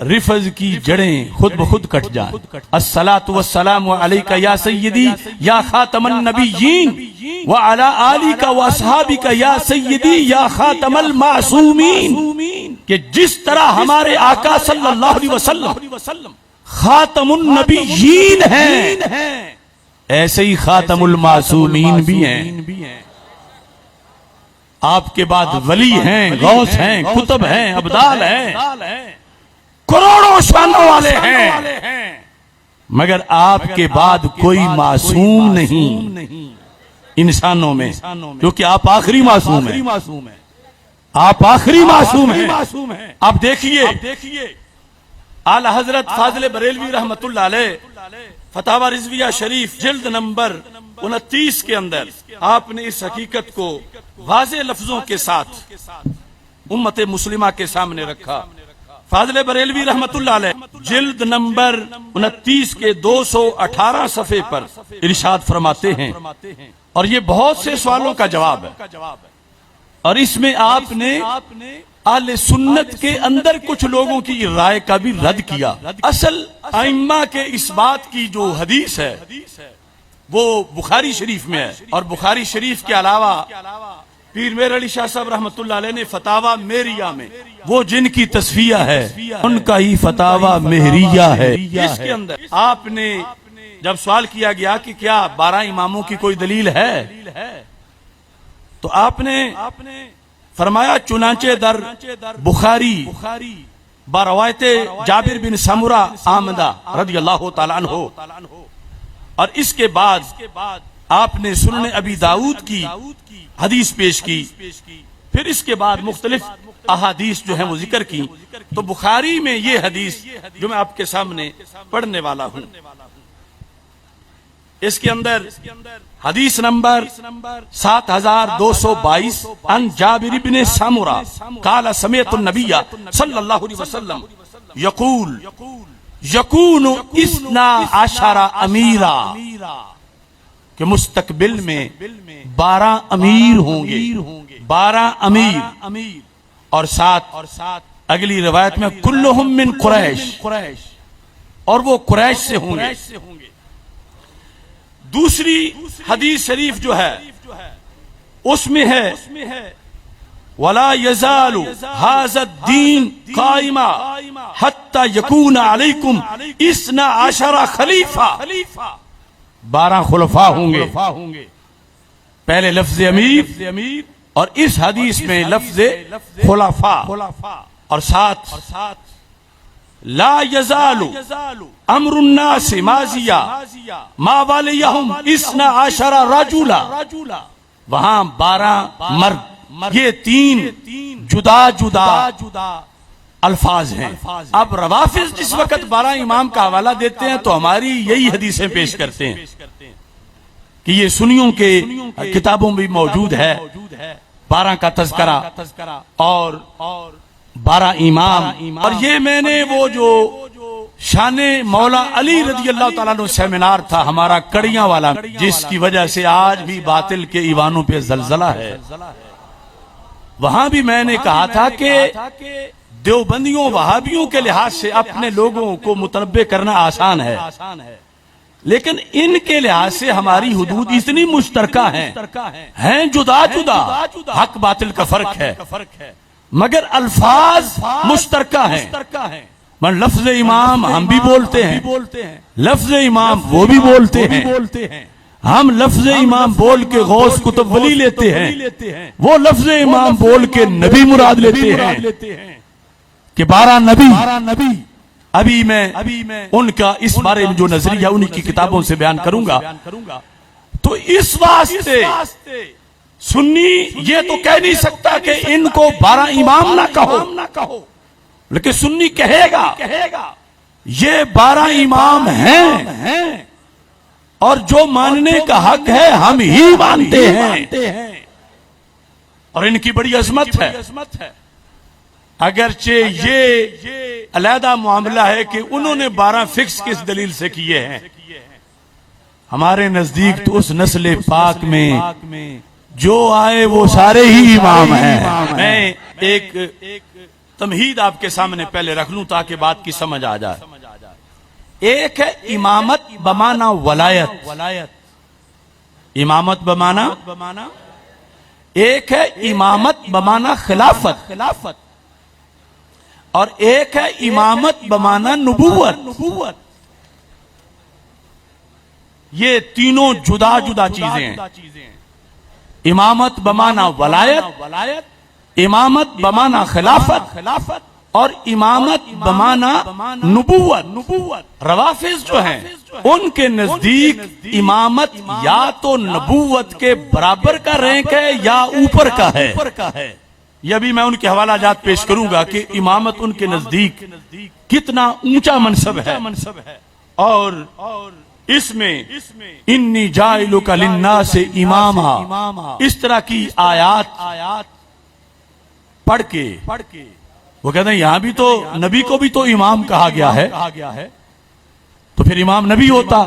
رفض کی جڑیں خود بخود کٹ جائیں۔ الصلاۃ والسلام علیک یا سیدی یا خاتم النبیین وعلی آلک واصحابک یا سیدی یا خاتم المعصومین، کہ جس طرح ہمارے آقا صلی اللہ علیہ وسلم خاتم النبیین ہیں، ایسے ہی خاتم المعصومین بھی ہیں۔ آپ کے بعد ولی ہیں، غوث ہیں، کتب ہیں، ابدال ہیں، کروڑوں شانوں والے ہیں، مگر آپ کے بعد کوئی معصوم نہیں انسانوں میں، کیونکہ آپ آخری معصوم ہیں، آپ آخری معصوم ہیں۔ اب دیکھیے اعلی حضرت فاضل بریلوی رحمت اللہ علیہ فتاوی رضویہ شریف جلد نمبر 29 کے اندر آپ نے اس حقیقت کو واضح لفظوں کے ساتھ امت مسلمہ کے سامنے رکھا۔ فاضل بریلوی رحمت اللہ علیہ جلد نمبر 29 کے 218 صفحے پر ارشاد فرماتے ہیں، اور یہ بہت سے سوالوں کا جواب ہے، اور اس میں آپ نے اہل سنت کے اندر کچھ لوگوں کی رائے کا بھی رد کیا۔ اصل ائمہ کے اس بات کی جو حدیث ہے وہ بخاری شریف میں ہے، اور بخاری شریف کے علاوہ پیر میر علی شاہ صاحب رحمت اللہ علیہ نے فتاوی مہریہ میں، وہ جن کی تصفیہ ہے ان کا ہی فتاوی مہریہ ہے، اس کے اندر آپ نے جب سوال کیا گیا کہ کیا 12 اماموں کی کوئی دلیل ہے، تو آپ نے فرمایا چنانچہ در بخاری بروایت جابر بن سمرہ آمدہ رضی اللہ تعالیٰ عنہ، اور اس کے بعد آپ نے سنن ابی داؤد کی حدیث پیش کی، پھر اس کے بعد مختلف احادیث جو ہیں وہ ذکر کی۔ تو بخاری میں یہ حدیث جو میں آپ کے سامنے پڑھنے والا ہوں، اس کے اندر حدیث نمبر 7222 عن جابر بن سمرہ قال سمعت النبی صلی اللہ علیہ وسلم یقول یکون 12 امیرا، کہ مستقبل میں 12 امیر ہوں گے، 12 امیر، اور ساتھ اگلی روایت میں کلہم من قریش، اور وہ قریش سے ہوں گے۔ دوسری حدیث شریف جو ہے اس میں ہے وَلَا يَزَالُ هَذَا الدِّينُ قَائِمًا حَتَّى يَكُونَ عَلَيْكُمْ 12 خلیفہ، 12 خلفاء ہوں گے۔ پہلے لفظ امیر اور اس حدیث میں لفظ خلفاء، اور ساتھ لا یزال امر الناس ماضیا ما والیہم 12 رجلا، وہاں 12 مرد، یہ 3 جدا الفاظ ہیں۔ اب روافض جس وقت 12 امام کا حوالہ دیتے ہیں تو ہماری یہی حدیثیں پیش کرتے ہیں کہ یہ سنیوں کے کتابوں میں موجود ہے 12 کا تذکرہ اور 12 امام۔ اور یہ میں نے وہ جو شان مولا علی رضی اللہ تعالیٰ عنہ سیمینار تھا ہمارا کڑیاں والا، جس کی وجہ سے آج بھی باطل کے ایوانوں پہ زلزلہ ہے، وہاں بھی میں نے کہا تھا کہ دیوبندیوں وہابیوں کے لحاظ سے اپنے لوگوں کو متنبع کرنا آسان ہے، لیکن ان کے لحاظ سے ہماری حدود اتنی مشترکہ ہیں جدا جدا، حق باطل کا فرق ہے مگر الفاظ مشترکہ ہیں۔ لفظ امام ہم بھی بولتے ہیں، لفظ امام وہ بھی بولتے ہیں، ہم لفظ امام بول کے غوث کتب ولی لیتے ہیں، وہ لفظ امام بول کے نبی مراد لیتے ہیں کہ 12 نبی۔ ابھی میں ان کا اس بارے میں جو نظریہ انہی کی کتابوں سے بیان کروں گا۔ تو اس واسطے سنی یہ تو کہہ نہیں سکتا کہ ان کو 12 امام نہ کہو، لیکن سنی کہے گا یہ 12 امام ہیں اور جو ماننے کا حق ہے ہم ہی مانتے ہیں، اور ان کی بڑی عظمت ہے۔ اگرچہ یہ علیحدہ معاملہ ہے کہ انہوں نے 12 فکس کس دلیل سے کیے ہیں، ہمارے نزدیک تو اس نسل پاک میں جو آئے وہ سارے ہی امام ہیں۔ میں ایک تمہید آپ کے سامنے پہلے رکھ لوں تاکہ بات کی سمجھ آ جائے۔ ایک ہے امامت بمعنی ولایت، امامت بمعنی، ایک ہے امامت بمعنی خلافت، اور ایک ہے امامت بمعنی نبوت۔ یہ تینوں جدا جدا چیزیں ہیں۔ امامت بمعنی ولایت، امامت بمعنی خلافت، اور امامت بمعنی نبوت۔ روافض جو ہیں ان کے نزدیک امامت یا تو نبوت کے برابر کا رینک ہے یا اوپر کا ہے۔ یہ بھی میں ان کے حوالہ جات پیش کروں گا کہ امامت ان کے نزدیک کتنا اونچا منصب ہے، اور اس میں انی جاعلک للناس اماما، اس طرح کی آیات پڑھ کے وہ کہتے ہیں یہاں بھی تو نبی کو بھی تو امام کہا گیا ہے، تو پھر امام نبی ہوتا،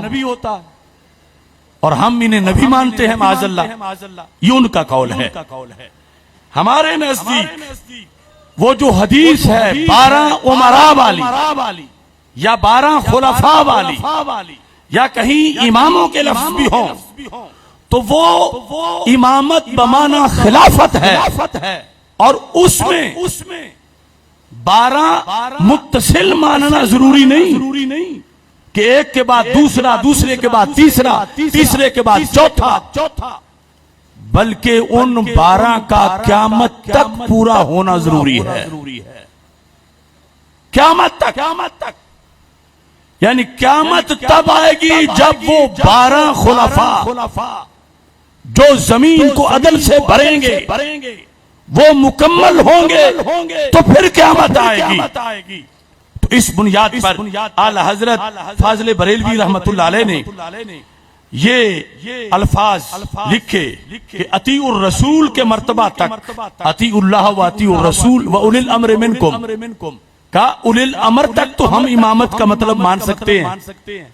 اور ہم انہیں نبی مانتے ہیں معاذ اللہ۔ یہ ان کا قول ہے۔ ہمارے نزدیک وہ جو حدیث ہے 12 امراء والی یا 12 خلفاء والی یا کہیں اماموں کے لفظ بھی ہوں تو وہ امامت بمعنی خلافت ہے، اور اس میں 12 متصل ماننا ضروری نہیں کہ ایک کے بعد دوسرا، دوسرے کے بعد تیسرا، تیسرے کے بعد چوتھا، بلکہ ان 12 کا قیامت تک پورا ہونا ضروری ہے۔ قیامت تک، یعنی قیامت تب آئے گی جب وہ 12 خلفاء جو زمین کو عدل سے بھریں گے وہ مکمل ہوں گے تو پھر قیامت آئے گی۔ تو اس بنیاد پر اعلی حضرت فاضل بریلوی رحمت اللہ علیہ نے یہ الفاظ لکھے کہ اطیعوا الرسول کے مرتبہ تک، اطیعوا اللہ و اطیعوا الرسول و اولی الامر منکم، کا اولی الامر تک تو ہم امامت کا مطلب مان سکتے ہیں،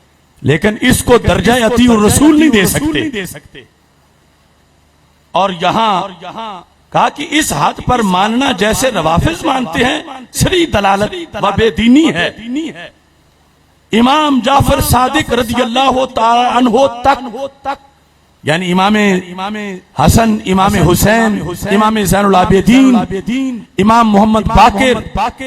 لیکن اس کو درجہ اطیعوا الرسول نہیں دے سکتے۔ اور یہاں کہا کہ اس حد پر ماننا جیسے روافض مانتے ہیں سری دلالت و بے دینی ہے۔ امام جعفر صادق رضی اللہ تعالی عنہ تک، یعنی امام حسن، امام حسین، امام زین العابدین، امام محمد باقر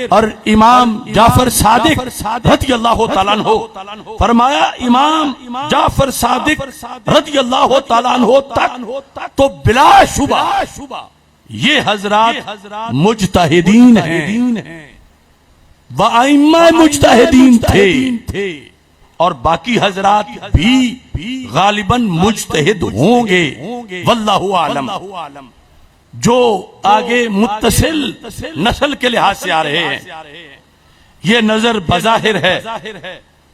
اور امام جعفر صادق رضی اللہ تعالیٰ عنہ، فرمایا امام جعفر صادق رضی اللہ تعالیٰ عنہ تک تو بلا شبہ یہ حضرات مجتہدین ہیں، وَأَئِمَّةُ مجتہدین تھے، اور باقی حضرات بھی غالباً مجتہد ہوں گے، واللہ اعلم۔ جو آگے متصل نسل کے لحاظ سے آ رہے ہیں یہ نظر بظاہر ہے،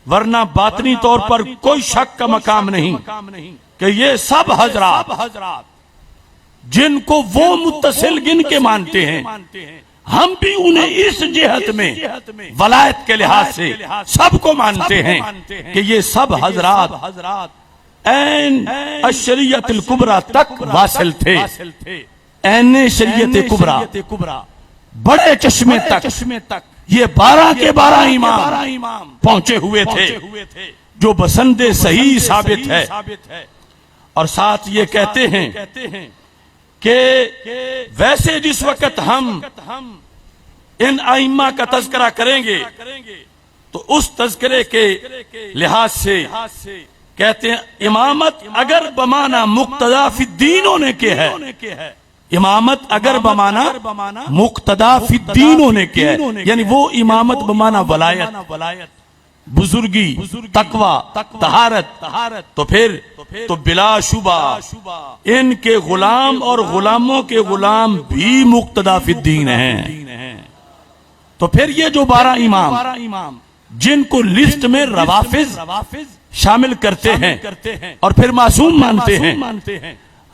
ورنہ باطنی طور پر کوئی شک کا مقام نہیں کہ یہ سب حضرات جن کو وہ متصل گن کے مانتے ہیں، ہم بھی انہیں اس جہت میں ولایت کے لحاظ سے سب کو مانتے ہیں کہ یہ سب حضرات این الشریعت الکبریٰ تک واصل تھے، این شریعت کبریٰ بڑے چشمے تک یہ 12 کے 12 امام پہنچے ہوئے تھے، جو بسند صحیح ثابت ہے، اور ساتھ یہ کہتے ہیں کہ ویسے جس وقت ہم ان ائمہ کا تذکرہ کریں گے تو اس تذکرے کے لحاظ سے کہتے ہیں امامت اگر بمانا مقتدا فی الدین ہونے کے ہے، امامت اگر بمانا مقتدا فی الدین ہونے کے ہے، یعنی وہ امامت بمانا ولایت، بزرگی، تقوی، طہارت، تو پھر تو بلا شبہ ان کے غلام اور غلاموں کے غلام بھی مقتدا فی الدین ہیں۔ تو پھر یہ جو 12 امام جن کو لسٹ میں روافض شامل کرتے ہیں اور پھر معصوم مانتے ہیں،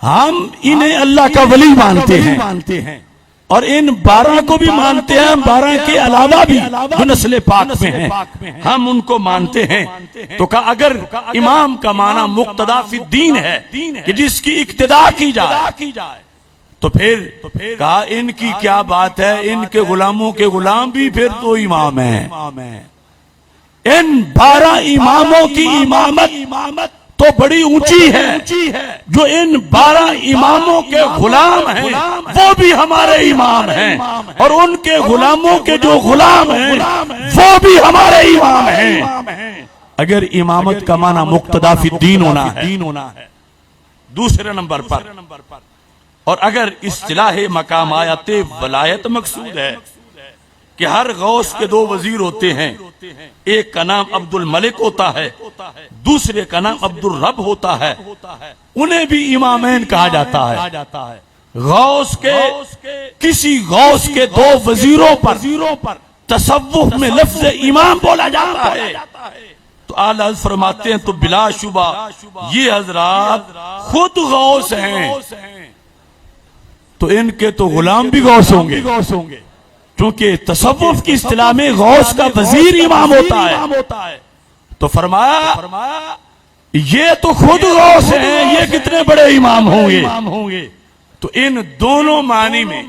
ہم انہیں اللہ کا ولی مانتے ہیں اور ان 12 کو بھی مانتے ہیں، 12 کے علاوہ بھی جو نسل پاک میں ہیں ہم ان کو مانتے ہیں۔ تو کہا اگر امام کا معنی مقتدا فی الدین ہے کہ جس کی اقتداء کی جائے، تو پھر کہا ان کی کیا بات ہے، ان کے غلاموں کے غلام بھی پھر تو امام ہیں۔ ان 12 اماموں کی امامت تو بڑی اونچی ہے، جو ان 12 اماموں کے غلام ہیں وہ بھی ہمارے امام ہیں، اور ان کے غلاموں کے جو غلام ہیں وہ بھی ہمارے امام ہیں۔ اگر امامت کا معنی مقتدا فی الدین ہونا ہے دوسرے نمبر پر، اور اگر اصطلاح مقامات ولایت مقصود ہے کہ ہر غوث کے 2 وزیر ہوتے ہیں، ایک کا نام عبد الملک ہوتا ہے، دوسرے کا نام عبد الرب ہوتا ہے، انہیں بھی امامین کہا جاتا ہے۔ غوث کے کسی غوث کے 2 وزیروں پر تصوف میں لفظ امام بولا جاتا ہے تو اعلیٰ حضرت فرماتے ہیں تو بلا شبہ یہ حضرات خود غوث ہیں، تو ان کے تو غلام بھی غوث ہوں گے، کیونکہ تصوف کی اصطلاح میں غوث کا وزیر امام ہوتا ہے۔ تو فرمایا یہ تو خود غوث ہیں، یہ کتنے بڑے امام ہوں گے۔ تو ان دونوں معنی میں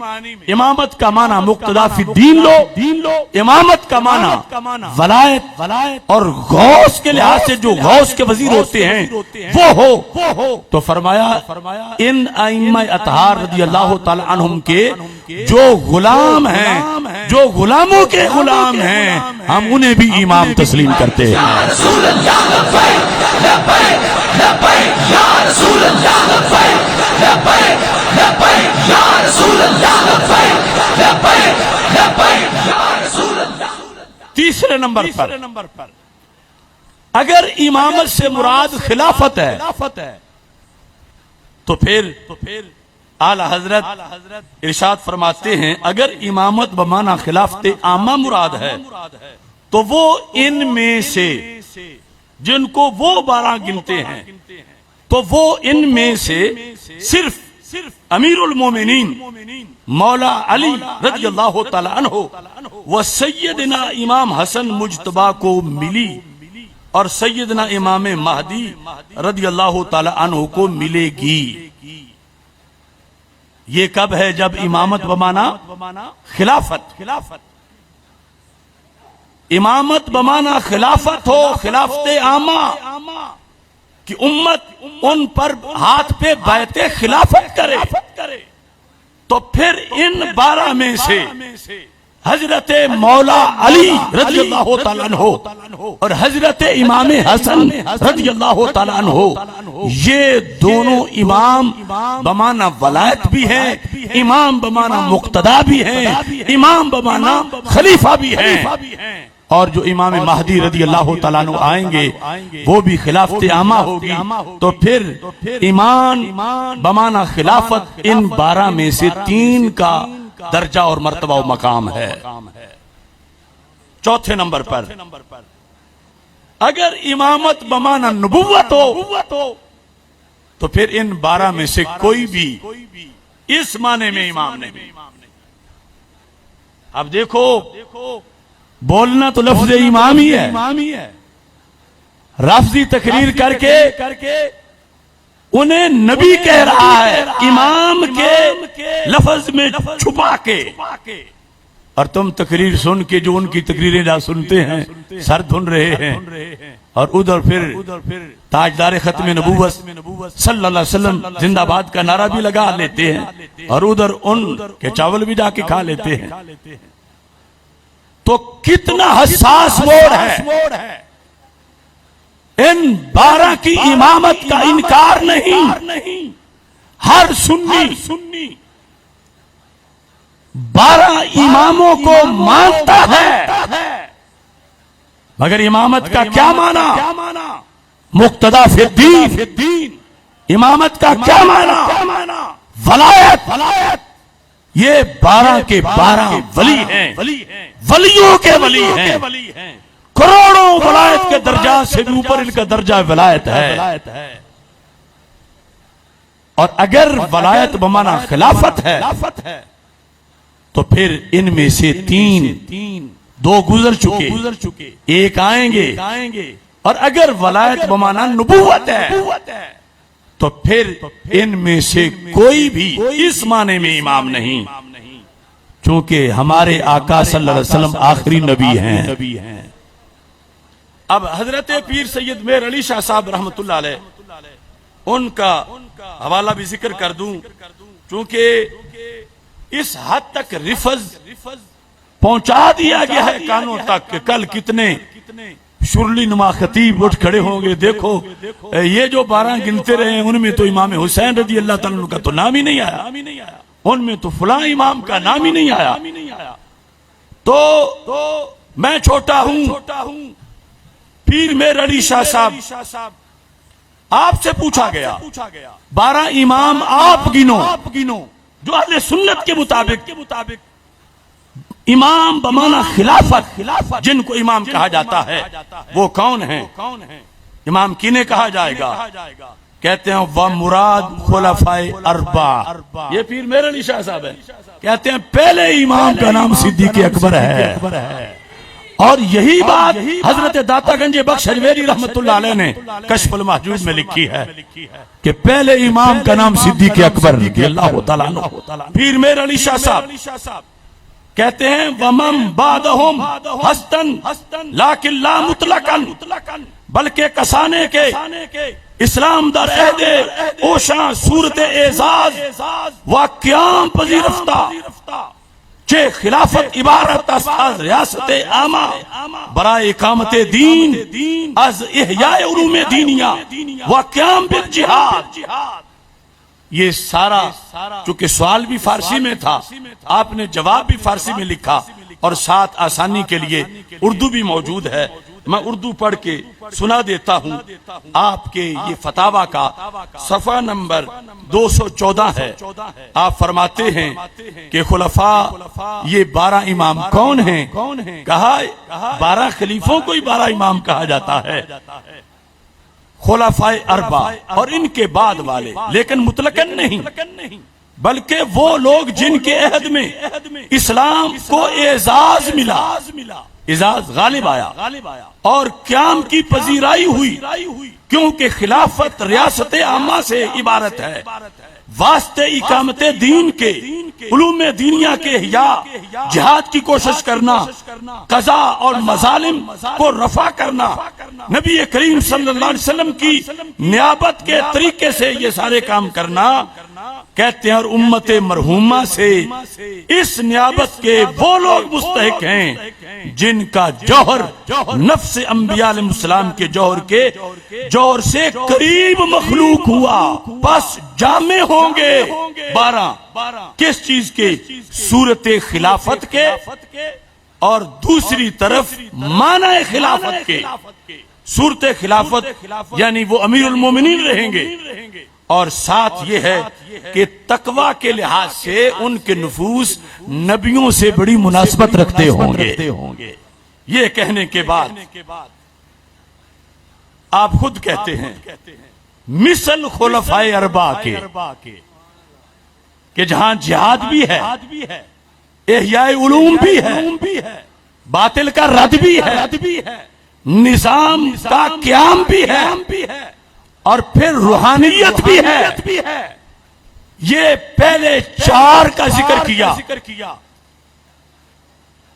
امامت کا معنی مقتدا فی الدین لو، امامت کا معنی ولایت، اور غوث کے لحاظ سے جو غوث کے وزیر ہوتے ہیں وہ ہو۔ تو فرمایا ان ائمہ اطہار رضی اللہ تعالی عنہم کے جو غلام ہیں، جو غلاموں کے غلام ہیں، ہم انہیں بھی امام تسلیم کرتے ہیں۔ تیسرے نمبر پر اگر امامت سے مراد خلافت ہے تو پھر اعلی حضرت ارشاد فرماتے ہیں اگر امامت بمعنی خلافت عامہ مراد ہے تو وہ ان میں سے جن کو وہ 12 گنتے ہیں، تو وہ ان میں سے صرف امیر المومنین مولا علی رضی اللہ تعالی عنہ و سیدنا امام حسن مجتبی کو ملی، اور سیدنا امام مہدی رضی اللہ تعالی عنہ کو ملے گی۔ یہ کب ہے؟ جب امامت بمانا خلافت، امامت بمانا خلافت ہو، خلافت عامہ کہ امت ان پر ہاتھ پہ بیعت خلافت کرے، تو پھر ان 12 میں سے حضرت مولا علی رضی اللہ تعالیٰ عنہ اور حضرت امام حسن رضی اللہ تعالیٰ عنہ یہ دونوں امام بمانا ولایت بھی ہیں، امام بمانا مقتدا بھی ہیں، امام بمانا خلیفہ بھی ہیں، اور جو امام مہدی رضی اللہ تعالیٰ عنہ آئیں گے وہ بھی خلافت عامہ ہوگی۔ تو پھر ایمان بمانا خلافت ان 12 میں سے 3 کا درجہ اور مرتبہ و مقام ہے۔ چوتھے نمبر پر اگر امامت بمانا نبوت ہو تو پھر ان 12 میں سے کوئی بھی اس معنی میں امام نہیں۔ اب دیکھو بولنا تو لفظ امام ہی ہے، رافضی تقریر کر کے انہیں نبی کہہ رہا ہے، امام کے لفظ میں چھپا کے اور تم تقریر سن کے جو ان کی تقریریں نہ سنتے ہیں سر دھن رہے ہیں، اور ادھر پھر تاجدار ختم نبوت صلی اللہ علیہ وسلم زندہ باد کا نعرہ بھی لگا لیتے ہیں، اور ادھر ان کے چاول بھی جا کے کھا لیتے ہیں۔ تو کتنا حساس موڑ ہے، ان 12 کی امامت کا انکار نہیں، ہر سنی 12 اماموں کو مانتا ہے، مگر امامت کا کیا معنی؟ مقتدا فی الدین۔ امامت کا کیا معنی؟ ولایت۔ یہ 12 کے 12 ولی ہیں، ولیوں کے ولی ہیں، کروڑوں ولایت کے درجات سے بھی اوپر ان کا درجہ ولایت ہے۔ اور اگر ولایت بمانا خلافت ہے تو پھر ان میں سے 2 گزر چکے، ایک آئیں گے، اور اگر ولایت بمانا نبوت ہے تو پھر ان میں سے کوئی بھی اس معنی میں امام نہیں، چونکہ ہمارے آقا صلی اللہ علیہ وسلم آخری نبی ہیں۔ اب حضرت پیر سید میر علی شاہ صاحب رحمت اللہ علیہ، ان کا حوالہ بھی ذکر کر دوں، چونکہ اس حد تک رفض پہنچا دیا گیا ہے کانوں تک کہ کل کتنے شرلی نما خطیب اٹھ کھڑے ہوں گے، دیکھو یہ جو 12 گنتے رہے ہیں ان میں تو امام حسین رضی اللہ تعالیٰ عنہ کا تو نام ہی نہیں آیا، ان میں تو فلاں امام کا نام ہی نہیں آیا۔ تو میں چھوٹا ہوں، پیر میر علی شاہ صاحب آپ سے پوچھا گیا 12 امام آپ گنو جو اہل سنت کے مطابق امام بمانا خلافت جن کو امام کہا جاتا ہے وہ کون ہیں؟ امام کینہیں کہا جائے گا؟ کہتے ہیں وَمُرَاد خُلَفَائِ اربع، یہ پیر میر علی شاہ صاحب ہے، کہتے ہیں پہلے امام کا نام صدیق اکبر ہے، اور یہی بات حضرت داتا گنج بخش حجویری رحمت اللہ علیہ نے کشف المحجوب میں لکھی ہے کہ پہلے امام کا نام صدیق اکبر رضی اللہ تعالیٰ عنہ۔ پیر میر علی شاہ صاحب کہتے ہیں وَمَن بَعْدَهُمْ حَسْتًا لیکن لا مطلقاً، بلکہ کسانے کے اسلام در عہد اوشاں صورت اعزاز و قیام پذیرفتہ چہ خلافت عبارت از ریاست عامہ برائے اقامت دین از احیاء علوم دینیہ و قیام بالجہاد۔ یہ سارا چونکہ سوال بھی فارسی میں تھا، آپ نے جواب بھی فارسی میں لکھا، اور ساتھ آسانی کے لیے اردو بھی موجود ہے، میں اردو پڑھ کے سنا دیتا ہوں۔ آپ کے یہ فتاوی کا صفحہ نمبر 214 ہے، آپ فرماتے ہیں کہ خلفاء یہ 12 امام کون ہیں؟ کہا 12 خلیفوں کو ہی 12 امام کہا جاتا ہے، خلفاء اربع اور ان کے بعد والے، لیکن مطلقاً نہیں، بلکہ وہ لوگ جن کے عہد میں اسلام کو اعزاز ملا، اعزاز غالب آیا اور قیام کی پذیرائی ہوئی، کیونکہ خلافت ریاست عامہ سے عبارت ہے، واسطے اقامت دین کے علوم دینیہ کے احیاء، جہاد کی کوشش کرنا، قضا اور مظالم کو رفع کرنا، نبی کریم صلی اللہ علیہ وسلم کی نیابت کے طریقے سے یہ سارے کام کرنا، کہتے ہیں اور امت مرحومہ سے اس نیابت کے وہ لوگ مستحق ہیں جن کا جوہر نفس انبیاء علیہ السلام کے جوہر سے قریب مخلوق ہوا، بس جامع ہوں گے 12 کس چیز کے؟ صورت خلافت کے، اور دوسری طرف معنی خلافت کے۔ صورت خلافت یعنی وہ امیر المومنین رہیں گے، اور ساتھ یہ ہے کہ تقوی کے لحاظ سے ان کے نفوس نبیوں سے بڑی مناسبت رکھتے ہوں گے۔ یہ کہنے کے بعد آپ خود کہتے ہیں مثل خلفائے اربع کے کہ جہاں جہاد بھی ہے، احیاء علوم بھی ہے، باطل کا رد بھی ہے، نظام کا قیام بھی ہے، اور پھر روحانیت بھی ہے۔ یہ پہلے 4 کا ذکر کیا،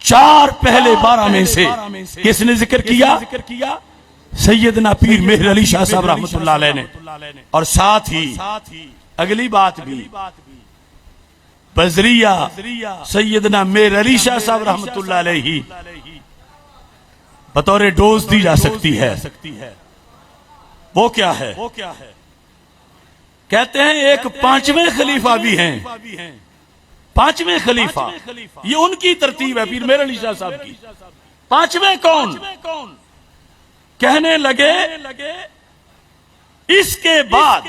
4 پہلے 12 میں سے کس نے ذکر کیا؟ سیدنا پیر مہر علی شاہ صاحب رحمۃ اللہ علیہ نے، اور ساتھ ہی اگلی بات بھی بذریعہ سیدنا مہر علی شاہ صاحب رحمۃ اللہ علیہ بطور ڈوز دی جا سکتی ہے۔ وہ کیا ہے؟ کہتے ہیں ایک 5ویں خلیفہ بھی ہیں، 5ویں خلیفہ، یہ ان کی ترتیب ہے پیر مہر علی شاہ صاحب کی۔ 5ویں کون؟ کہنے لگے اس کے بعد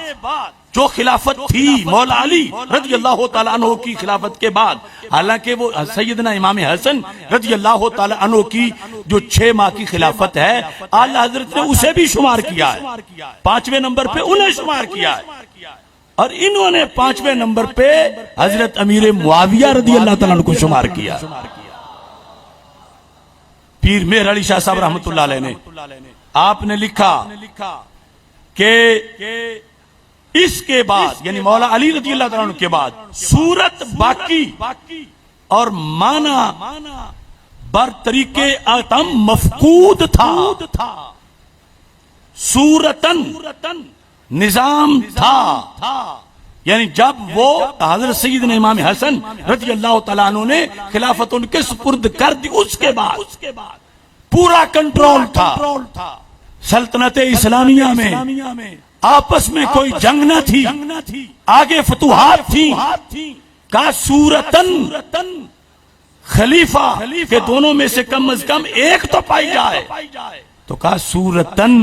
جو خلافت تھی مولا علی رضی اللہ تعالیٰ عنہ کی خلافت کے بعد، حالانکہ وہ سیدنا امام حسن رضی اللہ تعالیٰ عنہ کی جو 6 ماہ کی خلافت ہے، اعلی حضرت نے اسے بھی شمار کیا ہے، 5ویں نمبر پہ انہیں شمار کیا ہے، اور انہوں نے 5ویں نمبر پہ حضرت امیر معاویہ رضی اللہ تعالیٰ عنہ کو شمار کیا۔ پیر مہر علی شاہ صاحب رحمۃ اللہ علیہ نے آپ نے لکھا کہ اس کے بعد یعنی مولا علی رضی اللہ تعالیٰ عنہ کے بعد صورت باقی اور معنی بر طریقے اتم مفقود تھا، صورتن نظام تھا، یعنی جب وہ حضرت سیدنا امام حسن رضی اللہ تعالیٰ عنہ نے خلافت ان کے سپرد کر دی، اس کے بعد پورا کنٹرول تھا۔ سلطنت اسلامیہ میں آپس میں کوئی جنگ نہ تھی، آگے فتوحات تھی، کا صورتن خلیفہ کے دونوں میں سے کم از کم ایک تو پائی جائے، تو کا صورتن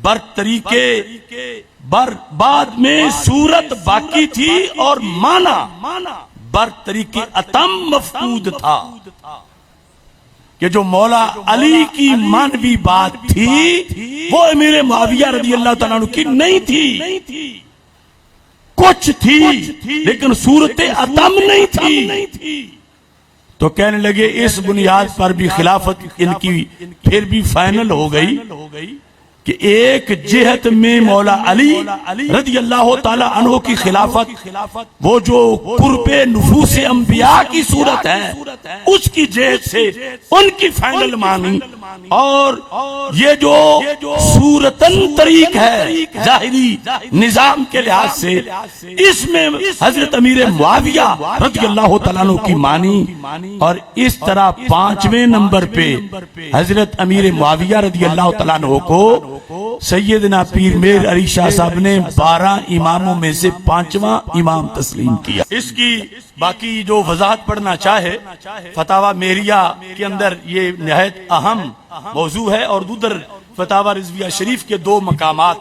بر طریقے بر بعد میں صورت باقی تھی اور معنی بر طریقے اتم مفقود تھا، کہ جو مولا علی کی مانوی بات تھی وہ امیر معاویہ رضی اللہ تعالیٰ عنہ کی نہیں تھی، کچھ تھی لیکن صورت اتم نہیں تھی۔ تو کہنے لگے اس بنیاد پر بھی خلافت ان کی پھر بھی فائنل ہو گئی کہ ایک جہت میں مولا علی رضی اللہ تعالیٰ عنہ کی خلافت وہ جو قرب نفوس انبیاء کی صورت ہے اس کی جہت سے ان کی فائنل مانی، اور یہ جو صورتن طریق ہے ظاہری نظام کے لحاظ سے اس میں حضرت امیر معاویہ رضی اللہ تعالیٰ عنہ کی مانی، اور اس طرح 5ویں نمبر پہ حضرت امیر معاویہ رضی اللہ تعالیٰ عنہ کو سیدنا پیر مہر علی شاہ صاحب نے 12 اماموں میں سے 5واں امام تسلیم کیا۔ اس کی باقی جو وضاحت پڑھنا چاہے فتاوی مہریہ کے اندر یہ نہایت اہم موضوع ہے، اور ادھر فتاوی رضویہ شریف کے 2 مقامات،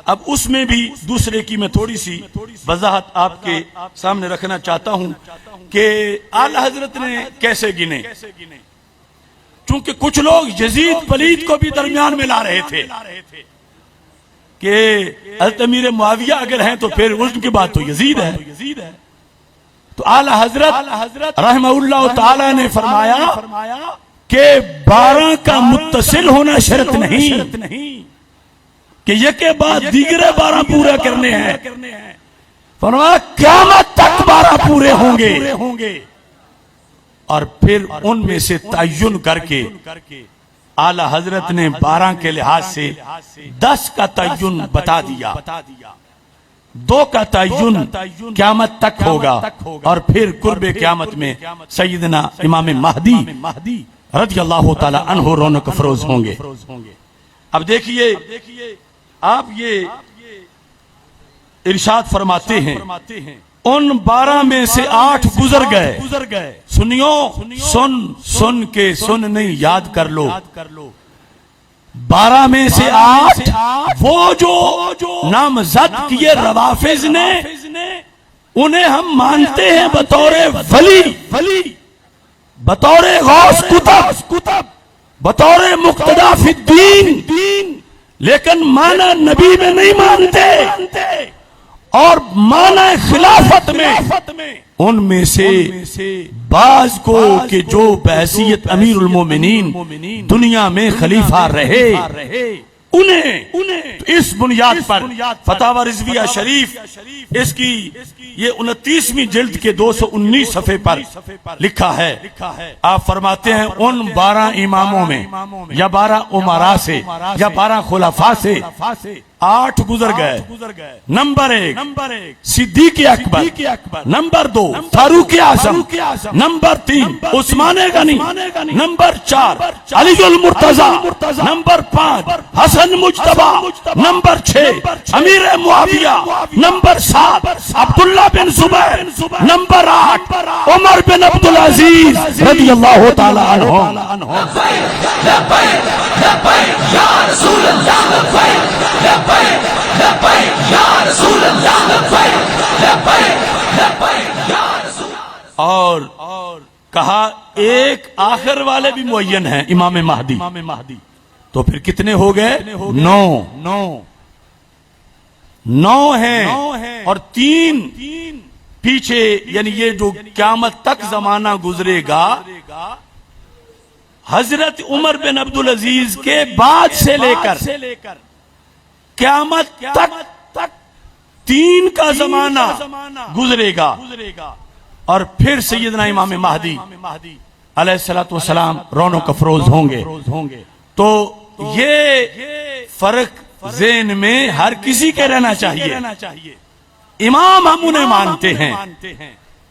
اب اس میں بھی دوسرے کی میں تھوڑی سی وضاحت آپ کے سامنے رکھنا چاہتا ہوں کہ اعلی حضرت نے کیسے گنے، چونکہ کچھ لوگ یزید پلید کو بھی درمیان میں لا رہے تھے کہ حضرت امیر معاویہ اگر ہیں تو پھر ان کی بات تو یزید ہے، تو اعلی حضرت رحمہ اللہ تعالی نے فرمایا کہ 12 کا متصل ہونا شرط نہیں کہ یہ کے بعد دیگر 12 پورے کرنے ہیں، فرمایا قیامت تک 12 پورے ہوں گے، اور پھر ان میں سے تعین کر کے اعلی حضرت نے 12 کے لحاظ سے 10 کا تعین بتا دیا، 2 کا تعین قیامت تک ہوگا، اور پھر قرب قیامت میں سیدنا امام مہدی رضی اللہ تعالی عنہ رونق افروز ہوں گے۔ اب دیکھیے آپ یہ ارشاد فرماتے ہیں ان 12 میں سے 8 گزر گئے، سنیو سن کے سن نہیں یاد کر لو، 12 میں سے 8 وہ جو نامزد کیے روافض نے انہیں ہم مانتے ہیں بطور ولی، بطور غوث کتب، بطور مقتدا فی الدین، لیکن معنی نبی میں نہیں مانتے، اور معنی خلافت میں ان میں سے بعض کو کہ جو بحیثیت امیر المومنین دنیا میں خلیفہ رہے انہیں اس بنیاد پر فتاوی رضویہ شریف اس کی یہ 29ویں جلد کے 219 صفحے پر لکھا ہے. آپ فرماتے ہیں ان 12 اماموں میں یا 12 امراء سے یا 12 خلفاء سے 8 گزر گئے. نمبر 1 صدیق اکبر، نمبر 2 فاروق اعظم، نمبر 3 عثمان غنی، نمبر 4 علی المرتضی، نمبر 5 حسن مجتبی، نمبر 6 امیر معاویہ، نمبر 7 عبداللہ بن زبیر، نمبر 8 عمر بن عبدالعزیز رضی اللہ تعالی عنہ. اور کہا ایک آخر والے بھی معین ہیں امام مہدی. تو پھر کتنے ہو گئے؟ 9 ہیں اور 3 پیچھے، یعنی یہ جو قیامت تک زمانہ گزرے گا حضرت عمر بن عبدالعزیز کے بعد سے لے کر قیامت تک 3 کا زمانہ گزرے گا. اور پھر سیدنا امام مہدی علیہ الصلوۃ والسلام رونق افروز ہوں گے. تو یہ فرق ذہن میں ہر کسی کے رہنا چاہیے. امام ہم انہیں مانتے ہیں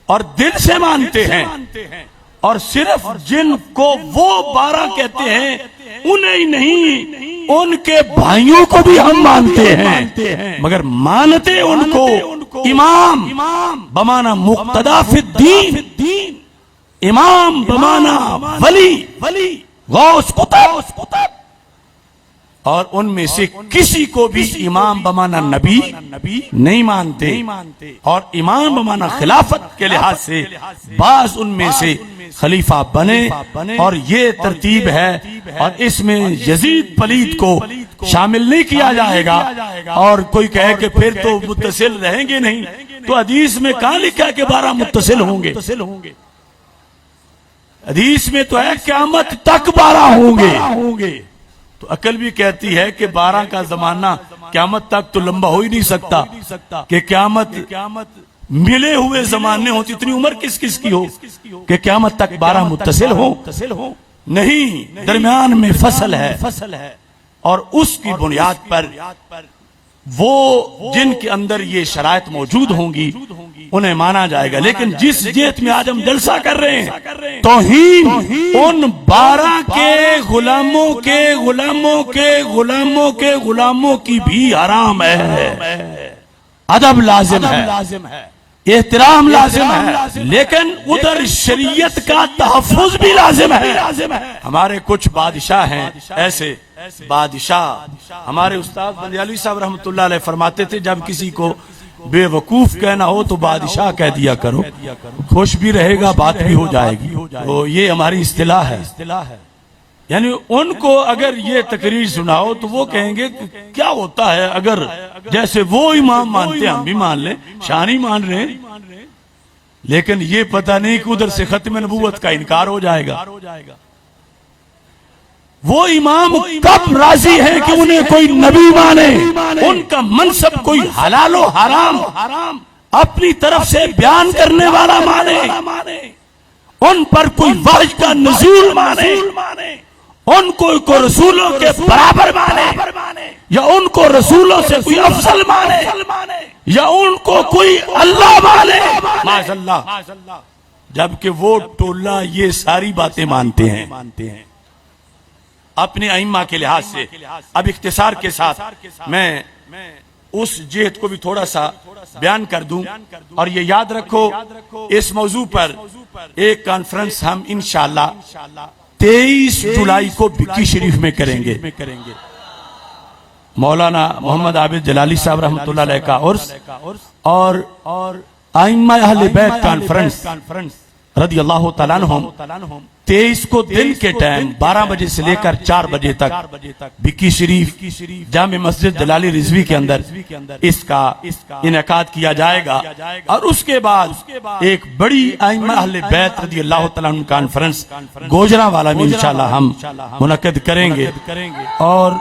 اور دل سے مانتے ہیں، اور صرف جن کو وہ 12 کہتے ہیں انہیں ہی نہیں، ان کے بھائیوں کو بھی ہم مانتے ہیں، مگر مانتے ان کو امام بمانا مقتدا فی الدین، امام بمانا ولی غوث قطب. اور ان میں سے کسی کو بھی امام بمانا نبی نہیں مانتے، اور امام بمانا خلافت کے لحاظ سے بعض ان میں سے خلیفہ بنے. اور یہ ترتیب ہے، اور اس میں یزید پلید کو شامل نہیں کیا جائے گا. اور کوئی کہے کہ پھر تو متصل رہیں گے نہیں، تو حدیث میں کہاں لکھا کہ 12 متصل ہوں گے؟ حدیث میں تو ہے قیامت تک 12 ہوں گے. تو عقل بھی کہتی ہے کہ 12 کا زمانہ قیامت تک تو لمبا ہو ہی نہیں سکتا کہ قیامت ملے ہوئے زمانے ہوں. اتنی عمر کس کس کی ہو کہ قیامت تک 12 متصل ہوں؟ نہیں، درمیان میں فصل ہے، اور اس کی بنیاد پر وہ جن کے اندر یہ شرائط موجود ہوں گی انہیں مانا جائے گا. لیکن جس جہت میں آج ہم جلسہ کر رہے ہیں، توہین ان 12 کے غلاموں کی بھی حرام ہے. ادب لازم ہے، احترام لازم ہے، لیکن ادھر شریعت کا تحفظ بھی لازم ہے. ہمارے کچھ بادشاہ ہیں ایسے بادشاہ، ہمارے استاد بندیالوی صاحب رحمۃ اللہ علیہ فرماتے تھے جب کسی کو بے وقوف کہنا ہو تو بادشاہ کہہ دیا کرو، خوش بھی رہے گا، بات بھی ہو جائے گی. تو یہ ہماری اصطلاح ہے. یعنی ان کو اگر یہ تقریر سناؤ تو وہ کہیں گے کیا ہوتا ہے اگر جیسے وہ امام مانتے ہم بھی مان لیں، شانی مان رہے ہیں، لیکن یہ پتہ نہیں کہ ادھر سے ختم نبوت کا انکار ہو جائے گا. وہ امام کب راضی ہے کہ انہیں کوئی نبی مانے، ان کا منصب کوئی حلال و حرام اپنی طرف سے بیان کرنے والا مانے، ان پر کوئی وحی کا نزول مانے، ان کو رسولوں کے برابر مانے، یا ان کو رسولوں سے کوئی افضل مانے، یا ان کو کوئی اللہ مانے، معاذ اللہ. جبکہ وہ ٹولہ یہ ساری باتیں مانتے ہیں اپنے ائمہ کے لحاظ سے. اب اختصار کے ساتھ میں اس جہت کو بھی تھوڑا سا بیان کر دوں، اور یہ یاد رکھو اس موضوع پر ایک کانفرنس ہم انشاءاللہ 23 جولائی کو بکی شریف میں کریں گے. مولانا محمد عابد جلالی صاحب رحمۃ اللہ علیہ کا عرس اور ائمہ اہل بیت کانفرنس رضی اللہ تعالیٰ عنہم 23 کو دن کے ٹائم 12 بجے سے لے کر 4 بجے تک بکی شریف جامع مسجد جلالی رضوی کے اندر اس کا انعقاد کیا جائے گا. اور اس کے بعد ایک بڑی ائمہ اہل بیت رضی اللہ تعالیٰ عنہ کانفرنس گوجرانوالہ میں انشاءاللہ ہم منعقد کریں گے. اور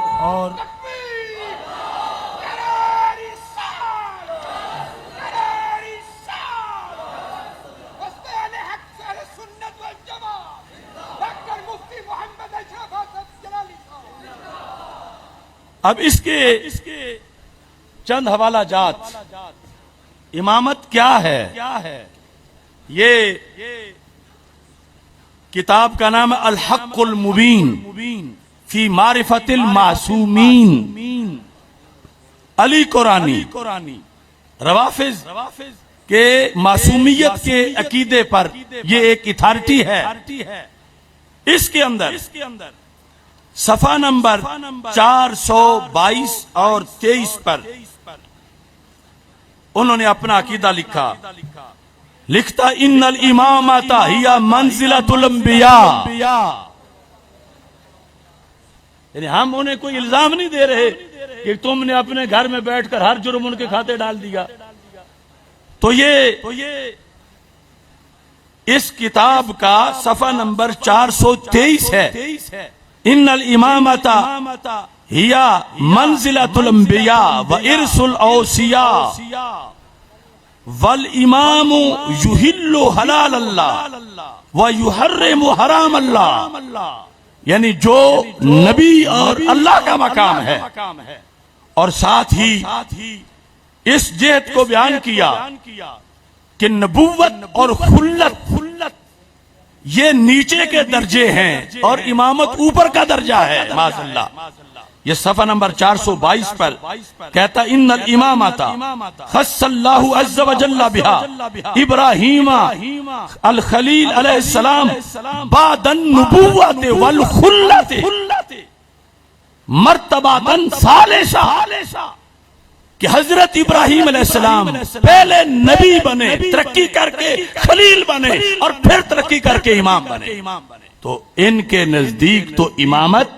اب اس کے چند حوالہ جات. امامت کیا ہے؟ یہ کتاب کا نام ہے الحق المبین فی معرفت المعصومین. علی قرانی روافظ کے معصومیت کے عقیدے پر یہ ایک اتھارٹی ہے. اس کے اندر صفحہ نمبر 422 اور 23 پر انہوں نے اپنا عقیدہ لکھتا ان الامامۃ ہی منزلۃ الانبیاء. یعنی ہم انہیں کوئی الزام نہیں دے رہے کہ تم نے اپنے گھر میں بیٹھ کر ہر جرم ان کے کھاتے ڈال دیا. تو یہ اس کتاب کا صفحہ نمبر 423 ہے. ان الامامۃ ہی منزلۃ الانبیاء وارث الاوصیاء والامام یحل حلال اللہ ویحرم حرام اللہ. یعنی جو نبی اور اللہ کا مقام ہے، اور ساتھ ہی اس جہت کو بیان کیا کہ نبوت اور خلت یہ نیچے کے درجے ہیں اور امامت اوپر کا درجہ ہے. معاذ اللہ. یہ صفحہ نمبر 422 پر کہتا ان الامامۃ خص اللہ عز وجل بها ابراہیم الخلیل علیہ السلام بعد النبوت والخلت مرتبۃ ثالثہ. کہ حضرت ابراہیم علیہ السلام پہلے نبی بنے، ترقی کر کے خلیل بنے، اور پھر ترقی کر کے امام بنے. تو ان کے نزدیک تو امامت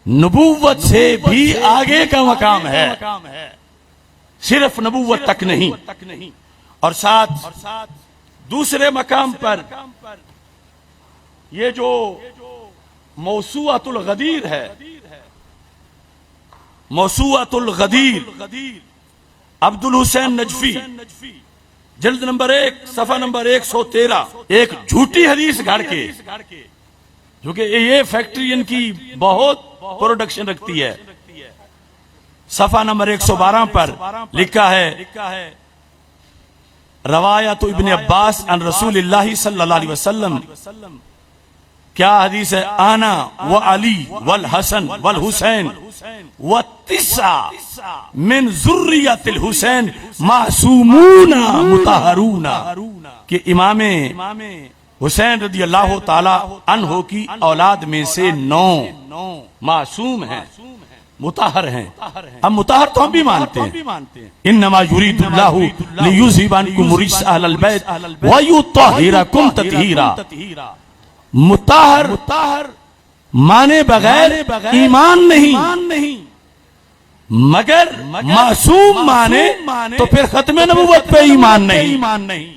نبوت سے بھی آگے کا مقام ہے، صرف نبوت تک نہیں. اور ساتھ دوسرے مقام پر یہ جو موسوعۃ الغدیر ہے، موسوعۃ الغدیر عبد الحسین نجفی، جلد نمبر 1 صفحہ نمبر 113، ایک جھوٹی حدیث گھڑ کے، جو کہ یہ فیکٹری ان کی بہت پروڈکشن رکھتی ہے. صفحہ نمبر 112 پر لکھا ہے روایت ابن عباس عن رسول اللہ صلی اللہ علیہ وسلم. کیا حدیث ہے؟ آنا و علی والحسن والحسین والتسع من ذریت الحسین معصومون مطہرون. کہ امام حسین رضی اللہ تعالی عنہ کی اولاد میں سے 9 معصوم ہیں، مطہر ہیں. اب مطہر تو ہم بھی مانتے ہیں. انما یرید اللہ لیذھب عنکم الرجس اہل البیت ویطہرکم تطہیرا. مطہر مانے بغیر ایمان نہیں، مگر معصوم مانے تو پھر ختم نبوت پہ ایمان نہیں.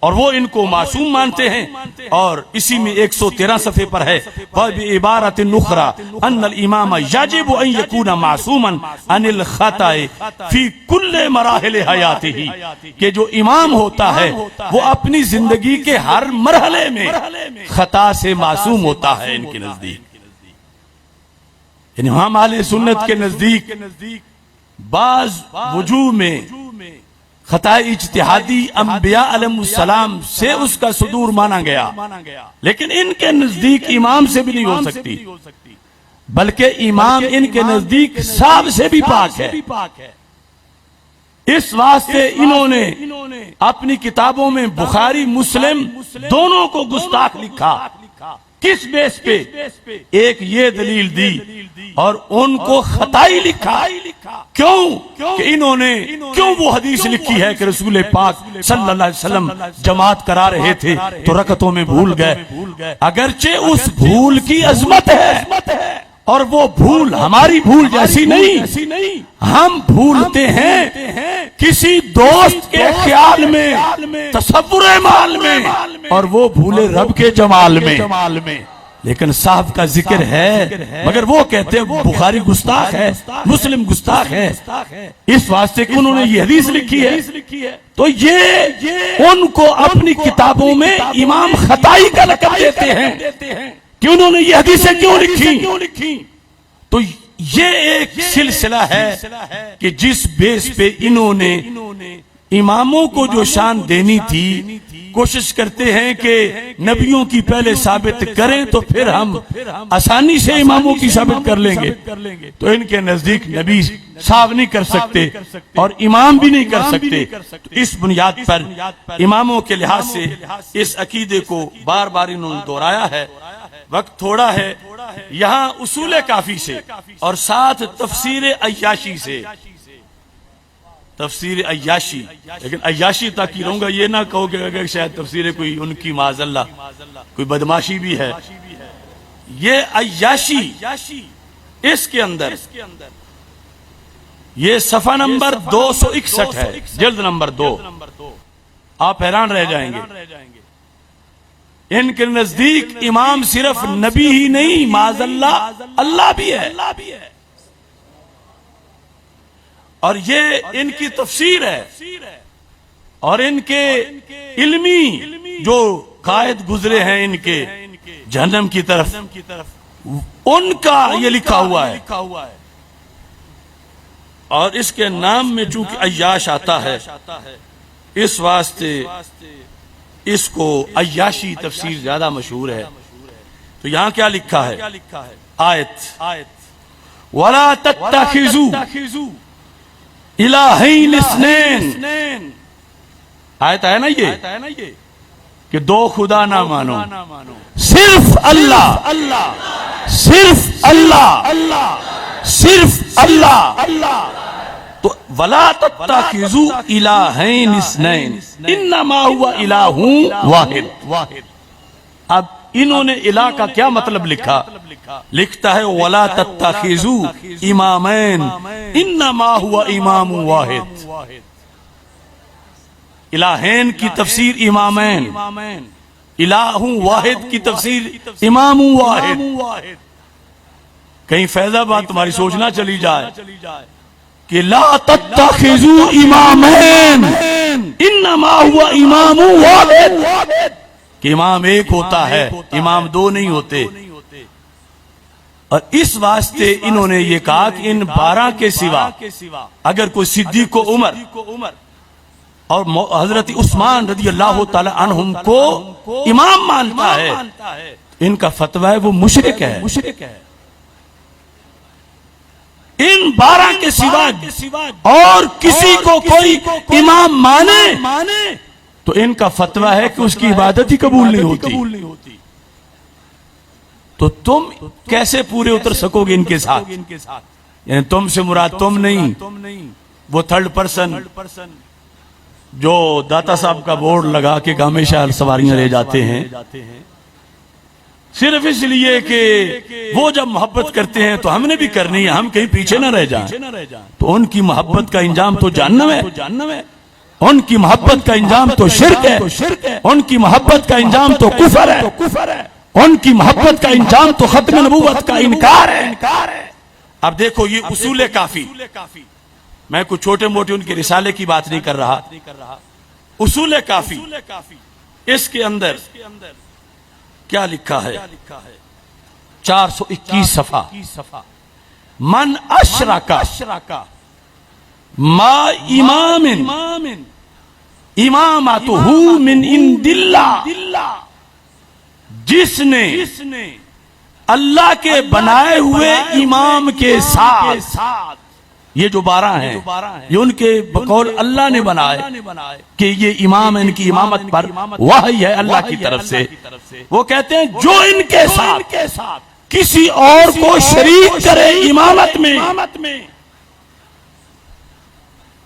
اور وہ ان کو معصوم مانتے ہیں. اور اسی میں 113 صفحے پر ہے وَبِعِبَارَةٍ أُخْرَى أَنَّ الْإِمَامَ يَجِبُ أَن يَكُونَ مَعْصُومًا عَنِ الْخَطَإِ فِي كُلِّ مَرَاحِلِ حَيَاتِهِ. کہ جو امام ہوتا ہے وہ اپنی زندگی کے ہر مرحلے میں خطا سے معصوم ہوتا ہے. ان کے نزدیک، یعنی ہم اہل سنت کے نزدیک بعض وجوہ میں خطا اجتہادی انبیاء علیہ السلام سے اس کا صدور مانا گیا، لیکن ان کے نزدیک امام سے بھی نہیں ہو سکتی، بلکہ امام ان کے نزدیک صاحب سے بھی پاک ہے. اس واسطے انہوں نے اپنی کتابوں میں بخاری مسلم دونوں کو گستاخ لکھا. کس بیس پہ؟ ایک یہ دلیل دی اور ان کو خطائی لکھا. کیوں کہ انہوں نے کیوں وہ حدیث لکھی ہے کہ رسول پاک صلی اللہ علیہ وسلم جماعت کرا رہے تھے تو رکعتوں میں بھول گئے. اگرچہ اس بھول کی عظمت ہے اور وہ بھول ہماری بھول جیسی نہیں. ہم بھولتے ہیں کسی دوست کے خیال میں، تصور مال میں، اور وہ بھولے رب کے جمال میں. لیکن صاحب کا ذکر ہے، مگر وہ کہتے ہیں بخاری گستاخ ہے، مسلم گستاخ ہے، اس واسطے کہ انہوں نے یہ حدیث لکھی ہے. تو یہ ان کو اپنی کتابوں میں امام خطائی کا لقب دیتے ہیں کہ انہوں نے یہ حدیثیں کیوں لکھی. تو یہ ایک سلسلہ ہے کہ جس بیس پہ انہوں نے اماموں کو جو شان دینی تھی کوشش کرتے ہیں کہ نبیوں کی پہلے ثابت کریں تو پھر ہم آسانی سے اماموں کی ثابت کر لیں گے. تو ان کے نزدیک نبی صاحب نہیں کر سکتے اور امام بھی نہیں کر سکتے. اس بنیاد پر اماموں کے لحاظ سے اس عقیدے کو بار بار انہوں نے دہرایا ہے. وقت تھوڑا ہے، یہاں اصول کافی سے اور ساتھ تفسیر عیاشی سے، تفسیر عیاشی، لیکن عیاشی تک ہی رہوں گا، یہ نہ کہو کہ اگر شاید تفسیر کوئی ان کی معاذ اللہ کوئی بدماشی بھی ہے. یہ عیاشی اس کے اندر یہ صفحہ نمبر 261 ہے، جلد نمبر 2. آپ حیران رہ جائیں گے. ان کے نزدیک امام صرف نبی ہی نہیں، معاذ اللہ اللہ بھی ہے. اور یہ ان کی تفسیر ہے اور ان کے علمی جو قائد گزرے ہیں ان کے جہنم کی طرف، ان کا یہ لکھا ہوا ہے. اور اس کے نام میں چونکہ عیاش آتا ہے اس واسطے اس کو عیاشی تفسیر زیادہ مشہور ہے. تو یہاں کیا لکھا ہے؟ آیت وَلَا تَتَّخِذُوا الہین اثنین، آیت ہے نا یہ کہ دو خدا نہ مانو، صرف اللہ، صرف اللہ، صرف اللہ. تو وَلَا تَتَّخِذُوا الہین اثنین انما هو الہ واحد. اب انہوں نے الہ کا کیا مطلب لکھا؟ لکھتا ہے وَلَا تَتَّخِذُوا امامین انما هو امام واحد. الہین کی تفسیر امامین، الہ واحد کی تفسیر امام واحد. کہیں فیض آباد تمہاری سوچنا چلی جائے کہ لا تتخذوا امامین انما هو امام واحد، کہ امام ایک ہوتا ہے، امام دو نہیں ہوتے. اور اس واسطے انہوں نے یہ کہا کہ ان 12 کے سوا اگر کوئی صدیق و عمر اور حضرت عثمان رضی اللہ تعالی عنہم کو امام مانتا ہے، ان کا فتویٰ ہے وہ مشرک ہے. ان 12 کے سوا اور کسی کو کوئی امام مانے تو ان کا فتویٰ ہے کہ اس کی عبادت ہی قبول نہیں ہوتی. تو تم کیسے پورے اتر سکو گے ان کے ساتھ؟ یعنی تم سے مراد تم نہیں، وہ تھرڈ پرسن جو داتا صاحب کا بورڈ لگا کے ہمیشہ سواریاں لے جاتے ہیں صرف اس لیے کہ وہ جب محبت کرتے ہیں تو ہم نے بھی کرنی ہے، ہم کہیں پیچھے نہ رہ جائیں. تو ان کی محبت کا انجام تو جہنم ہے، ان کی محبت کا انجام تو شرک ہے، ان کی محبت کا انجام تو کفر ہے، ان کی محبت کا انجام تو ختم نبوت کا انکار ہے. اب دیکھو یہ اصول کافی، میں کچھ چھوٹے موٹے ان کے رسالے کی بات نہیں کر رہا. اصول کافی اس کے اندر کیا لکھا ہے؟ 421 صفحہ. من اشرک ما امام امامتہ من عند اللہ، جس نے اللہ کے بنائے ہوئے امام کے ساتھ، یہ جو 12 ہیں یہ ان کے بقول اللہ نے بنائے کہ یہ امام ان کی امامت پر وحی ہے اللہ کی طرف سے. وہ کہتے ہیں جو ان کے ساتھ کسی اور کو شریک کرے امامت میں،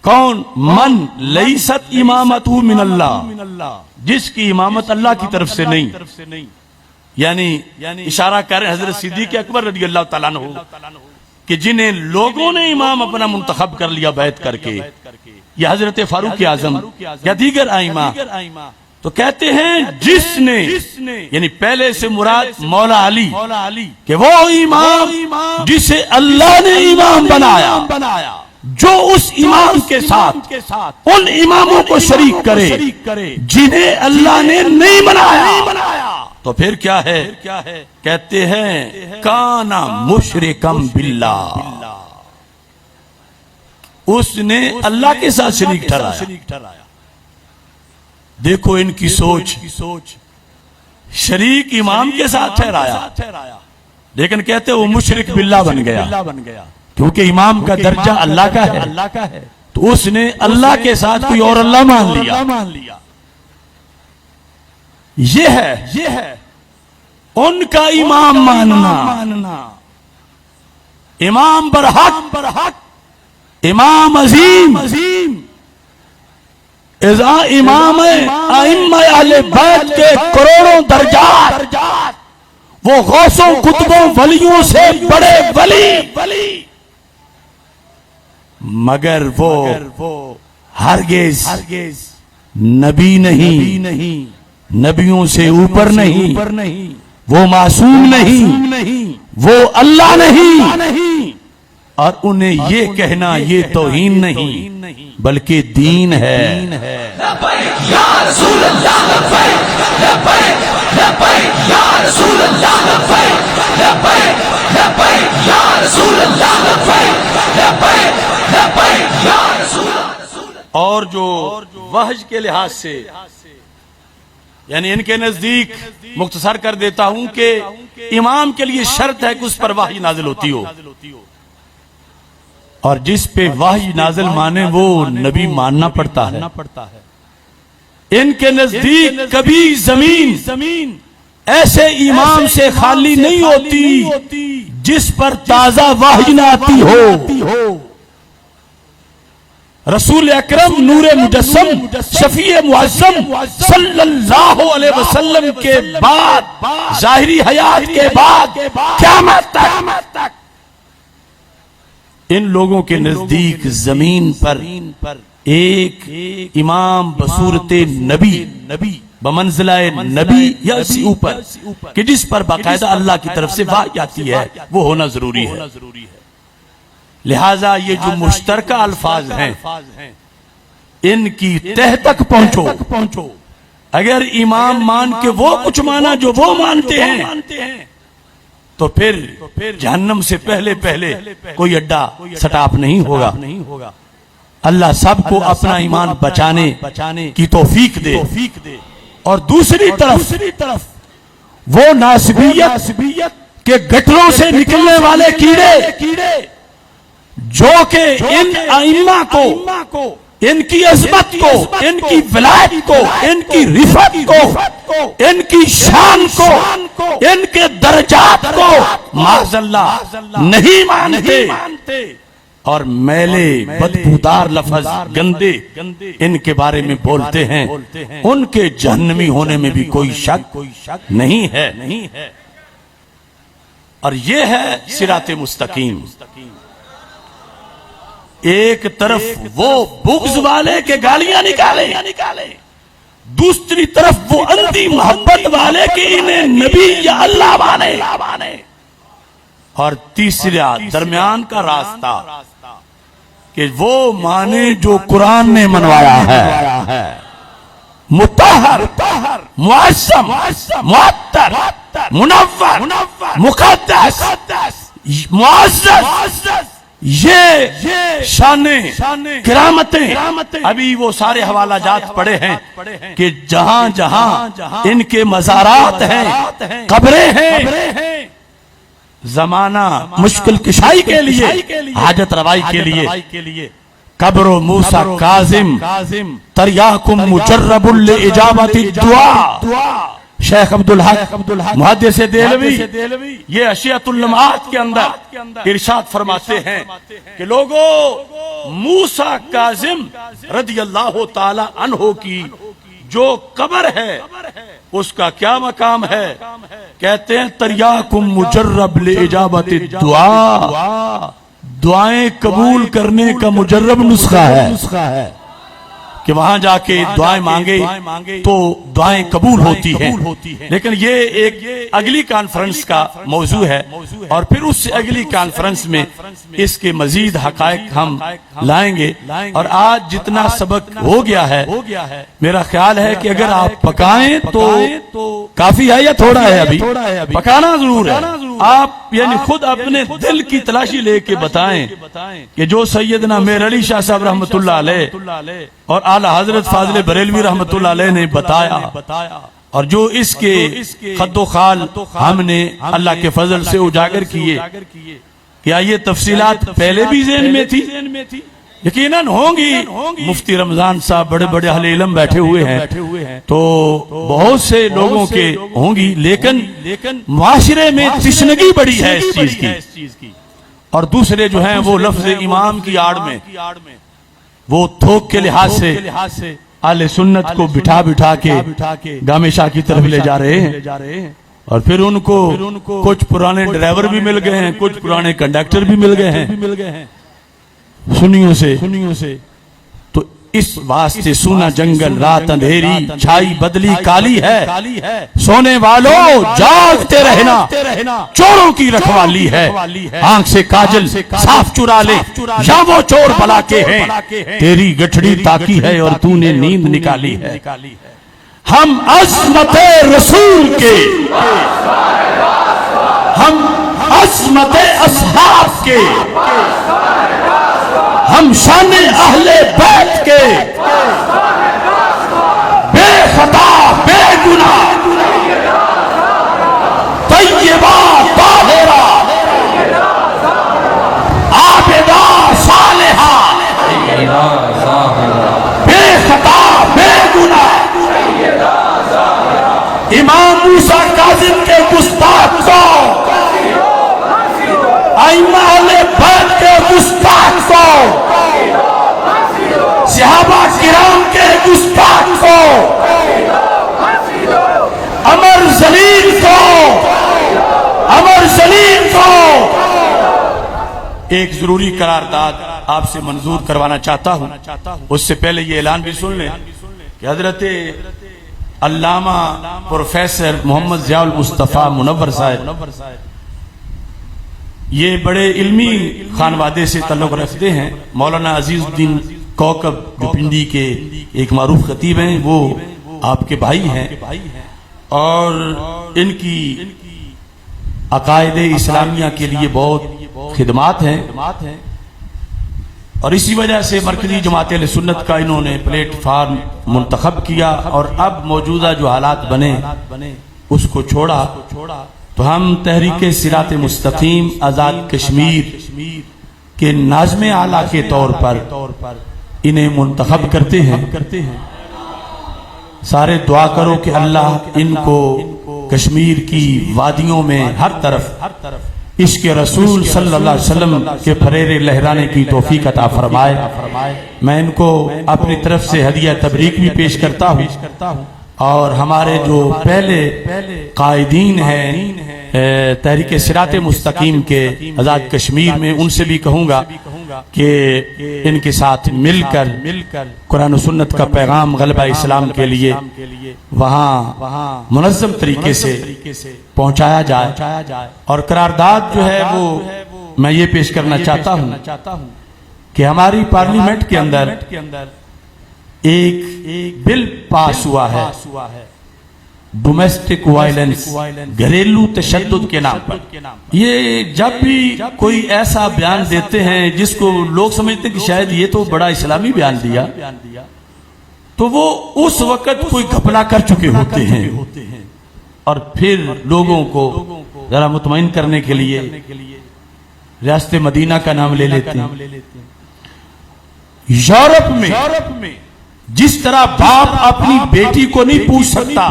کون؟ من لیست امامتہ من اللہ، جس کی امامت اللہ کی طرف سے نہیں. یعنی اشارہ کر رہے حضرت صدیق اکبر رضی اللہ تعالیٰ عنہ کہ جنہیں لوگوں نے امام اپنا منتخب کر لیا بیعت کر کے، یا حضرت فاروق اعظم یا دیگر ائمہ، تو کہتے ہیں جس نے، یعنی پہلے سے مراد مولا علی، کہ وہ امام جسے اللہ نے امام بنایا، جو اس امام کے ساتھ ان اماموں کو شریک کرے جنہیں اللہ نے نہیں بنایا، تو پھر کیا ہے؟ کہتے ہیں کانا مشرکم باللہ، اس نے اللہ کے ساتھ شریک ٹھہرایا۔ دیکھو ان کی سوچ، شریک امام کے ساتھ ٹھہرایا، لیکن کہتے وہ مشرک باللہ بن گیا، کیونکہ امام کا درجہ اللہ کا ہے، تو اس نے اللہ کے ساتھ کوئی اور اللہ مان لیا۔ یہ ہے ان کا امام ماننا، امام برحق، امام عظیم، اذا امام ائمہ اہل بیت کے کروڑوں درجات، وہ غوثوں قطبوں ولیوں سے بڑے ولی، مگر وہ ہرگز نبی نہیں، نبیوں سے اوپر نہیں، وہ معصوم نہیں، وہ اللہ نہیں، اور انہیں یہ کہنا یہ توہین نہیں بلکہ دین ہے۔ لبیک یا رسول اللہ، لبیک لبیک لبیک یا رسول اللہ، لبیک لبیک لبیک یا رسول اللہ، لبیک لبیک لبیک یا رسول اللہ۔ اور جو وحج کے لحاظ سے، یعنی ان کے نزدیک، مختصر کر دیتا ہوں کہ امام کے لیے شرط ہے کہ اس پر وحی نازل ہوتی ہو، اور جس پہ وحی نازل مانے وہ نبی ماننا پڑتا ہے۔ ان کے نزدیک کبھی زمین ایسے امام سے خالی نہیں ہوتی جس پر تازہ وحی نہ آتی ہو۔ رسول اکرم نور مجسم شفیع معظم صلی اللہ علیہ وسلم کے بعد، ظاہری حیات کے بعد قیامت تک، ان لوگوں کے نزدیک زمین پر ایک امام بصورت نبی، بمنزلہ نبی یا اسی اوپر، کہ جس پر باقاعدہ اللہ کی طرف سے وحی آتی ہے، وہ ہونا ضروری ہے۔ لہٰذا یہ جو مشترکہ الفاظ ہیں ان کی تہ تک پہنچو۔ اگر امام مان کے وہ کچھ مانا جو وہ مانتے ہیں تو پھر جہنم سے پہلے کوئی اڈا سٹاپ نہیں ہوگا۔ اللہ سب کو اپنا ایمان بچانے کی توفیق دے۔ اور دوسری طرف وہ ناسبیت کے گٹروں سے نکلنے والے کیڑے جو کہ ان ائمہ کو، ان کی عظمت کو، ان کی ولایت کو، ان کی رفعت کو، ان کی شان کو، ان کے درجات کو معاذ اللہ نہیں مانتے، اور میلے بدبودار لفظ گندے ان کے بارے میں بولتے ہیں، ان کے جہنمی ہونے میں بھی کوئی شک نہیں ہے۔ اور یہ ہے صراط مستقیم۔ ایک طرف وہ بغض والے کے گالیاں نکالے، دوسری طرف وہ اندھی محبت والے کے انہیں نبی یا اللہ مانے، اور تیسرا درمیان کا راستہ کہ وہ مانے جو قرآن نے منوایا ہے، مطہر، معصم، معطر، منور، مقدس، معزز، یہ شانیں، کرامتیں، ابھی وہ سارے حوالہ جات پڑے ہیں کہ جہاں جہاں ان کے مزارات ہیں، قبریں ہیں، زمانہ مشکل کشائی کے لیے، حاجت روائی کے لیے، قبر و موسیٰ کاظم تریاکم مجرب لإجابت الدعا۔ شیخ عبدالحق محدث دہلوی یہ اشیاء اللمعات کے اندر ارشاد فرماتے ہیں کہ لوگوں، موسیٰ کاظم رضی اللہ تعالی عنہ کی جو قبر ہے اس کا کیا مقام ہے؟ کہتے ہیں تریاکم مجرب لإجابت الدعا، دعائیں قبول کرنے کا مجرب نسخہ ہے کہ وہاں جا کے دعائیں مانگے تو دعائیں قبول ہوتی ہیں۔ لیکن یہ ایک اگلی کانفرنس کا موضوع ہے، اور پھر اس سے اگلی کانفرنس میں اس کے مزید حقائق ہم لائیں گے۔ اور آج جتنا سبق ہو گیا ہے میرا خیال ہے کہ اگر آپ پکائیں تو کافی ہے یا تھوڑا ہے؟ ابھی پکانا ضرور ہے۔ آپ یعنی خود اپنے دل کی تلاشی لے کے بتائیں کہ جو سیدنا میر علی شاہ صاحب رحمت اللہ علیہ اور اعلی حضرت فاضل بریلوی رحمت اللہ علیہ نے بتایا، اور جو اس کے خد و خال ہم نے اللہ کے فضل سے اجاگر کیے، کیا یہ تفصیلات پہلے بھی ذہن میں تھی؟ یقیناً ہوں گی۔ مفتی رمضان صاحب بڑے بڑے اہل علم بیٹھے ہوئے ہیں تو بہت سے لوگوں کے ہوں گی، لیکن معاشرے میں تشنگی بڑی ہے اس چیز کی، اور دوسرے جو ہیں وہ لفظ امام کی آڑ میں وہ تھوک کے لحاظ سے اہل سنت کو بٹھا بٹھا کے گامے شاہ کی طرف لے جا رہے ہیں، اور پھر ان کو کچھ پرانے ڈرائیور بھی مل گئے ہیں، کچھ پرانے کنڈکٹر بھی مل گئے ہیں سنیوں سے۔ تو اس واسطے سونا جنگل رات اندھیری چھائی بدلی کالی ہے، سونے والوں جاگتے رہنا چوروں کی رکھوالی ہے، آنکھ سے کاجل صاف چرا لے یا وہ چور بلا کے ہیں، تیری گٹھڑی تاکی ہے اور تو نے نیند نکالی ہے۔ ہم عظمت رسول کے، ہم عظمت اصحاب کے، ہم شان اہل بیت کے، بے خطا بے گناہ طیبہ طاہرہ عابدہ صالحہ، بے خطا بے گناہ امام موسیٰ کاظم کے گستاخ کو، ائمہ اہل بیت کے گستاخ کو، صحابہ کرام کے گستاخ کو، امر ذلیل کو ایک ضروری قرارداد آپ سے منظور کروانا چاہتا ہوں۔ اس سے پہلے یہ اعلان بھی سن لیں کہ حضرت علامہ پروفیسر محمد ضیاء المصطفیٰ منور صاحب یہ بڑے علمی خانوادے سے تعلق رکھتے ہیں۔ مولانا عزیز الدین کوکب جو پنڈی کے ایک معروف خطیب ہیں، وہ آپ کے بھائی ہیں، اور ان کی عقائد اسلامیہ کے لیے بہت خدمات ہیں، اور اسی وجہ سے مرکزی جماعت اہل سنت کا انہوں نے پلیٹ فارم منتخب کیا، اور اب موجودہ جو حالات بنے اس کو چھوڑا، تو ہم تحریک صراط مستقیم آزاد کشمیر کے ناظم اعلیٰ کے طور پر انہیں منتخب کرتے ہیں۔ سارے دعا کرو کہ اللہ ان کو کشمیر کی وادیوں میں ہر طرف عشق رسول صلی اللہ علیہ وسلم کے پھریرے لہرانے کی توفیق عطا فرمائے۔ میں ان کو اپنی طرف سے ہدیہ تبریک بھی پیش کرتا ہوں، اور ہمارے جو پہلے قائدین ہیں تحریک صراط مستقیم کے آزاد کشمیر میں، ان سے بھی کہوں گا کہ ان کے ساتھ مل کر قرآن و سنت کا پیغام غلبہ اسلام کے لیے وہاں منظم طریقے سے پہنچایا جائے۔ اور قرارداد جو ہے وہ میں یہ پیش کرنا چاہتا ہوں کہ ہماری پارلیمنٹ کے اندر ایک بل پاس ہوا ہے ڈومیسٹک وائلنس، گھریلو تشدد کے نام پر۔ یہ جب بھی کوئی ایسا بیان دیتے ہیں جس کو لوگ سمجھتے ہیں کہ شاید یہ تو بڑا اسلامی بیان دیا، تو وہ اس وقت کوئی گھپلا کر چکے ہوتے ہیں، اور پھر لوگوں کو ذرا مطمئن کرنے کے لیے ریاست مدینہ کا نام لے لیتے ہیں۔ یورپ میں جس طرح باپ اپنی بیٹی کو نہیں پوچھ سکتا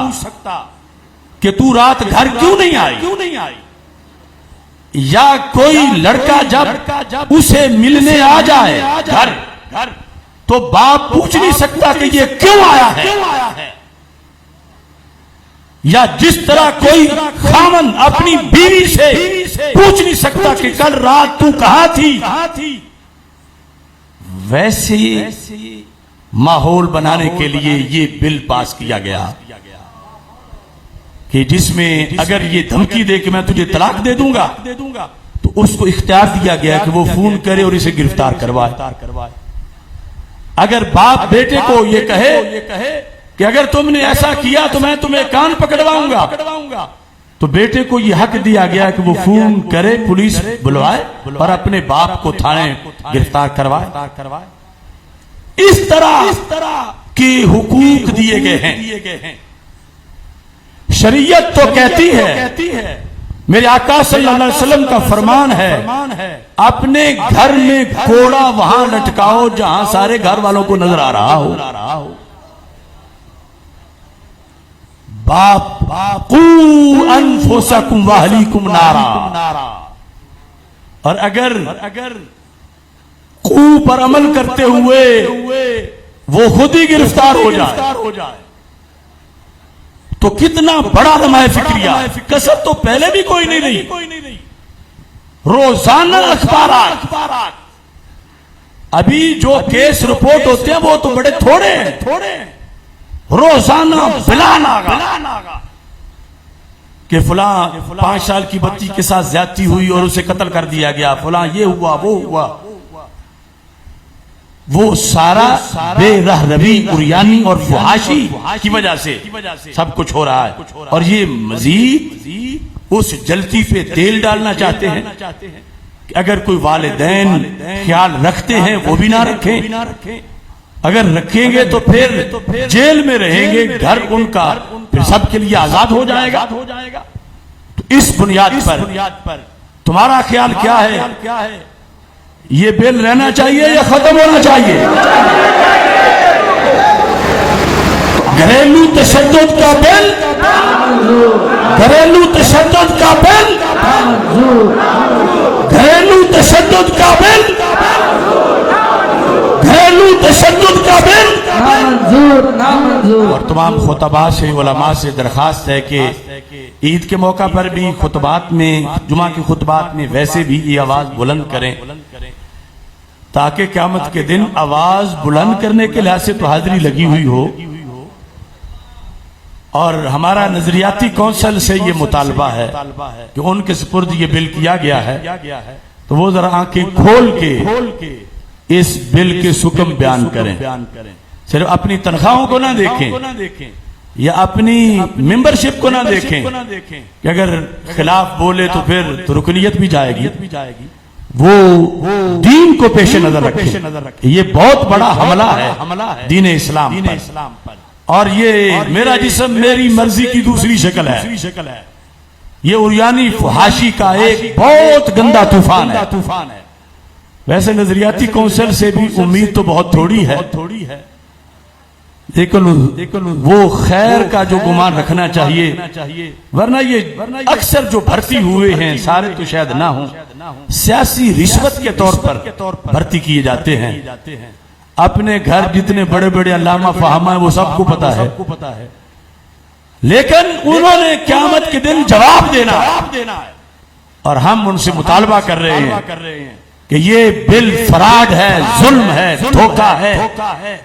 کہ تو رات گھر کیوں نہیں آئی، یا کوئی لڑکا جب اسے ملنے آ جائے گھر تو باپ پوچھ نہیں سکتا کہ یہ کیوں آیا ہے، یا جس طرح کوئی خاوند اپنی بیوی سے پوچھ نہیں سکتا کہ کل رات تو کہاں تھی، ویسے ماحول بنانے کے لیے یہ بل پاس کیا گیا کہ جس میں اگر یہ دھمکی دے کہ میں تجھے طلاق دے دوں گا تو اس کو اختیار دیا گیا کہ وہ فون کرے اور اسے گرفتار کروائے. اگر باپ بیٹے کو یہ کہے کہ اگر تم نے ایسا کیا تو میں تمہیں کان پکڑواؤں گا، تو بیٹے کو یہ حق دیا گیا کہ وہ فون کرے، پولیس بلوائے اور اپنے باپ کو تھانے گرفتار کروائے. اس طرح کی حقوق دیے گئے ہیں. شریعت تو کہتی ہے، میرے آقا صلی اللہ علیہ وسلم کا فرمان ہے، اپنے گھر میں کوڑا وہاں لٹکاؤ جہاں سارے گھر والوں کو نظر آ رہا ہو. باپ قو انفسکم واہلیکم نارا. اور اگر قو پر عمل کرتے ہوئے وہ خود ہی گرفتار ہو جائے تو کتنا بڑا لمحہ فکریہ. کسر تو پہلے بھی کوئی نہیں رہی. روزانہ اخبارات، ابھی جو کیس رپورٹ ہوتے ہیں وہ تو بڑے تھوڑے ہیں. روزانہ بلان آگا کہ فلاں 5 سال کی بچی کے ساتھ زیادتی ہوئی اور اسے قتل کر دیا گیا، فلاں یہ ہوا وہ ہوا. وہ سارا بے رہ روی عریانی اور فحاشی کی وجہ سے سب کچھ ہو رہا ہے. اور یہ مزید اس جلتی پہ تیل ڈالنا چاہتے ہیں کہ اگر کوئی والدین خیال رکھتے ہیں وہ بھی نہ رکھیں، اگر رکھیں گے تو پھر جیل میں رہیں گے، گھر ان کا پھر سب کے لیے آزاد ہو جائے گا. تو اس بنیاد پر تمہارا خیال کیا ہے؟ یہ بل رہنا چاہیے یا ختم ہونا چاہیے؟ گھریلو تشدد کا بل، گھریلو تشدد کا بل، گھریلو تشدد کا بل، گھریلو تشدد کا بل. اور تمام خطباء سے، علماء سے درخواست ہے کہ عید کے موقع پر بھی خطبات میں، جمعہ کے خطبات میں ویسے بھی یہ آواز بلند کریں، تاکہ قیامت کے دن آواز بلند کرنے کے لحاظ سے تو حاضری لگی ہوئی ہو. اور ہمارا نظریاتی کونسل سے یہ مطالبہ ہے کہ ان کے سپرد یہ بل کیا گیا ہے تو وہ ذرا آنکھیں کھول کے اس بل کے حکم بیان کریں. صرف اپنی تنخواہوں کو نہ دیکھیں یا اپنی ممبرشپ کو نہ دیکھیں کہ اگر خلاف بولے تو پھر تو رکنیت بھی جائے گی. وہ دین کو پیش نظر رکھیں. یہ بہت بڑا حملہ ہے دین اسلام پر. اور یہ میرا جسم میری مرضی کی دوسری شکل ہے. یہ عریانی فحاشی کا ایک بہت گندا طوفان ہے. ویسے نظریاتی کونسل سے بھی امید تو بہت تھوڑی ہے، لیکن وہ خیر کا جو گمان رکھنا چاہیے، ورنہ یہ اکثر جو بھرتی ہوئے ہیں سارے تو شاید نہ ہوں، سیاسی رشوت کے طور پر بھرتی کیے جاتے ہیں. اپنے گھر جتنے بڑے بڑے علامہ فہامہ ہیں وہ سب کو پتا ہے، لیکن انہوں نے قیامت کے دن جواب دینا ہے. اور ہم ان سے مطالبہ کر رہے ہیں کہ یہ بل فراڈ ہے، ظلم ہے، دھوکہ ہے،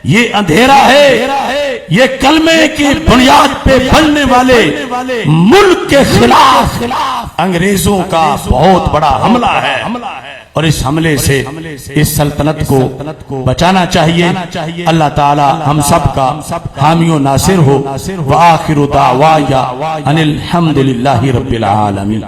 یہ اندھیرا ہے، یہ کلمے کی بنیاد پہ بننے والے ملک کے خلاف انگریزوں کا بہت بڑا حملہ ہے. اور اس حملے سے اس سلطنت کو بچانا چاہیے. اللہ تعالی ہم سب کا حامی و ناصر ہو. وآخر دعوایا ان الحمد للہ رب العالمین.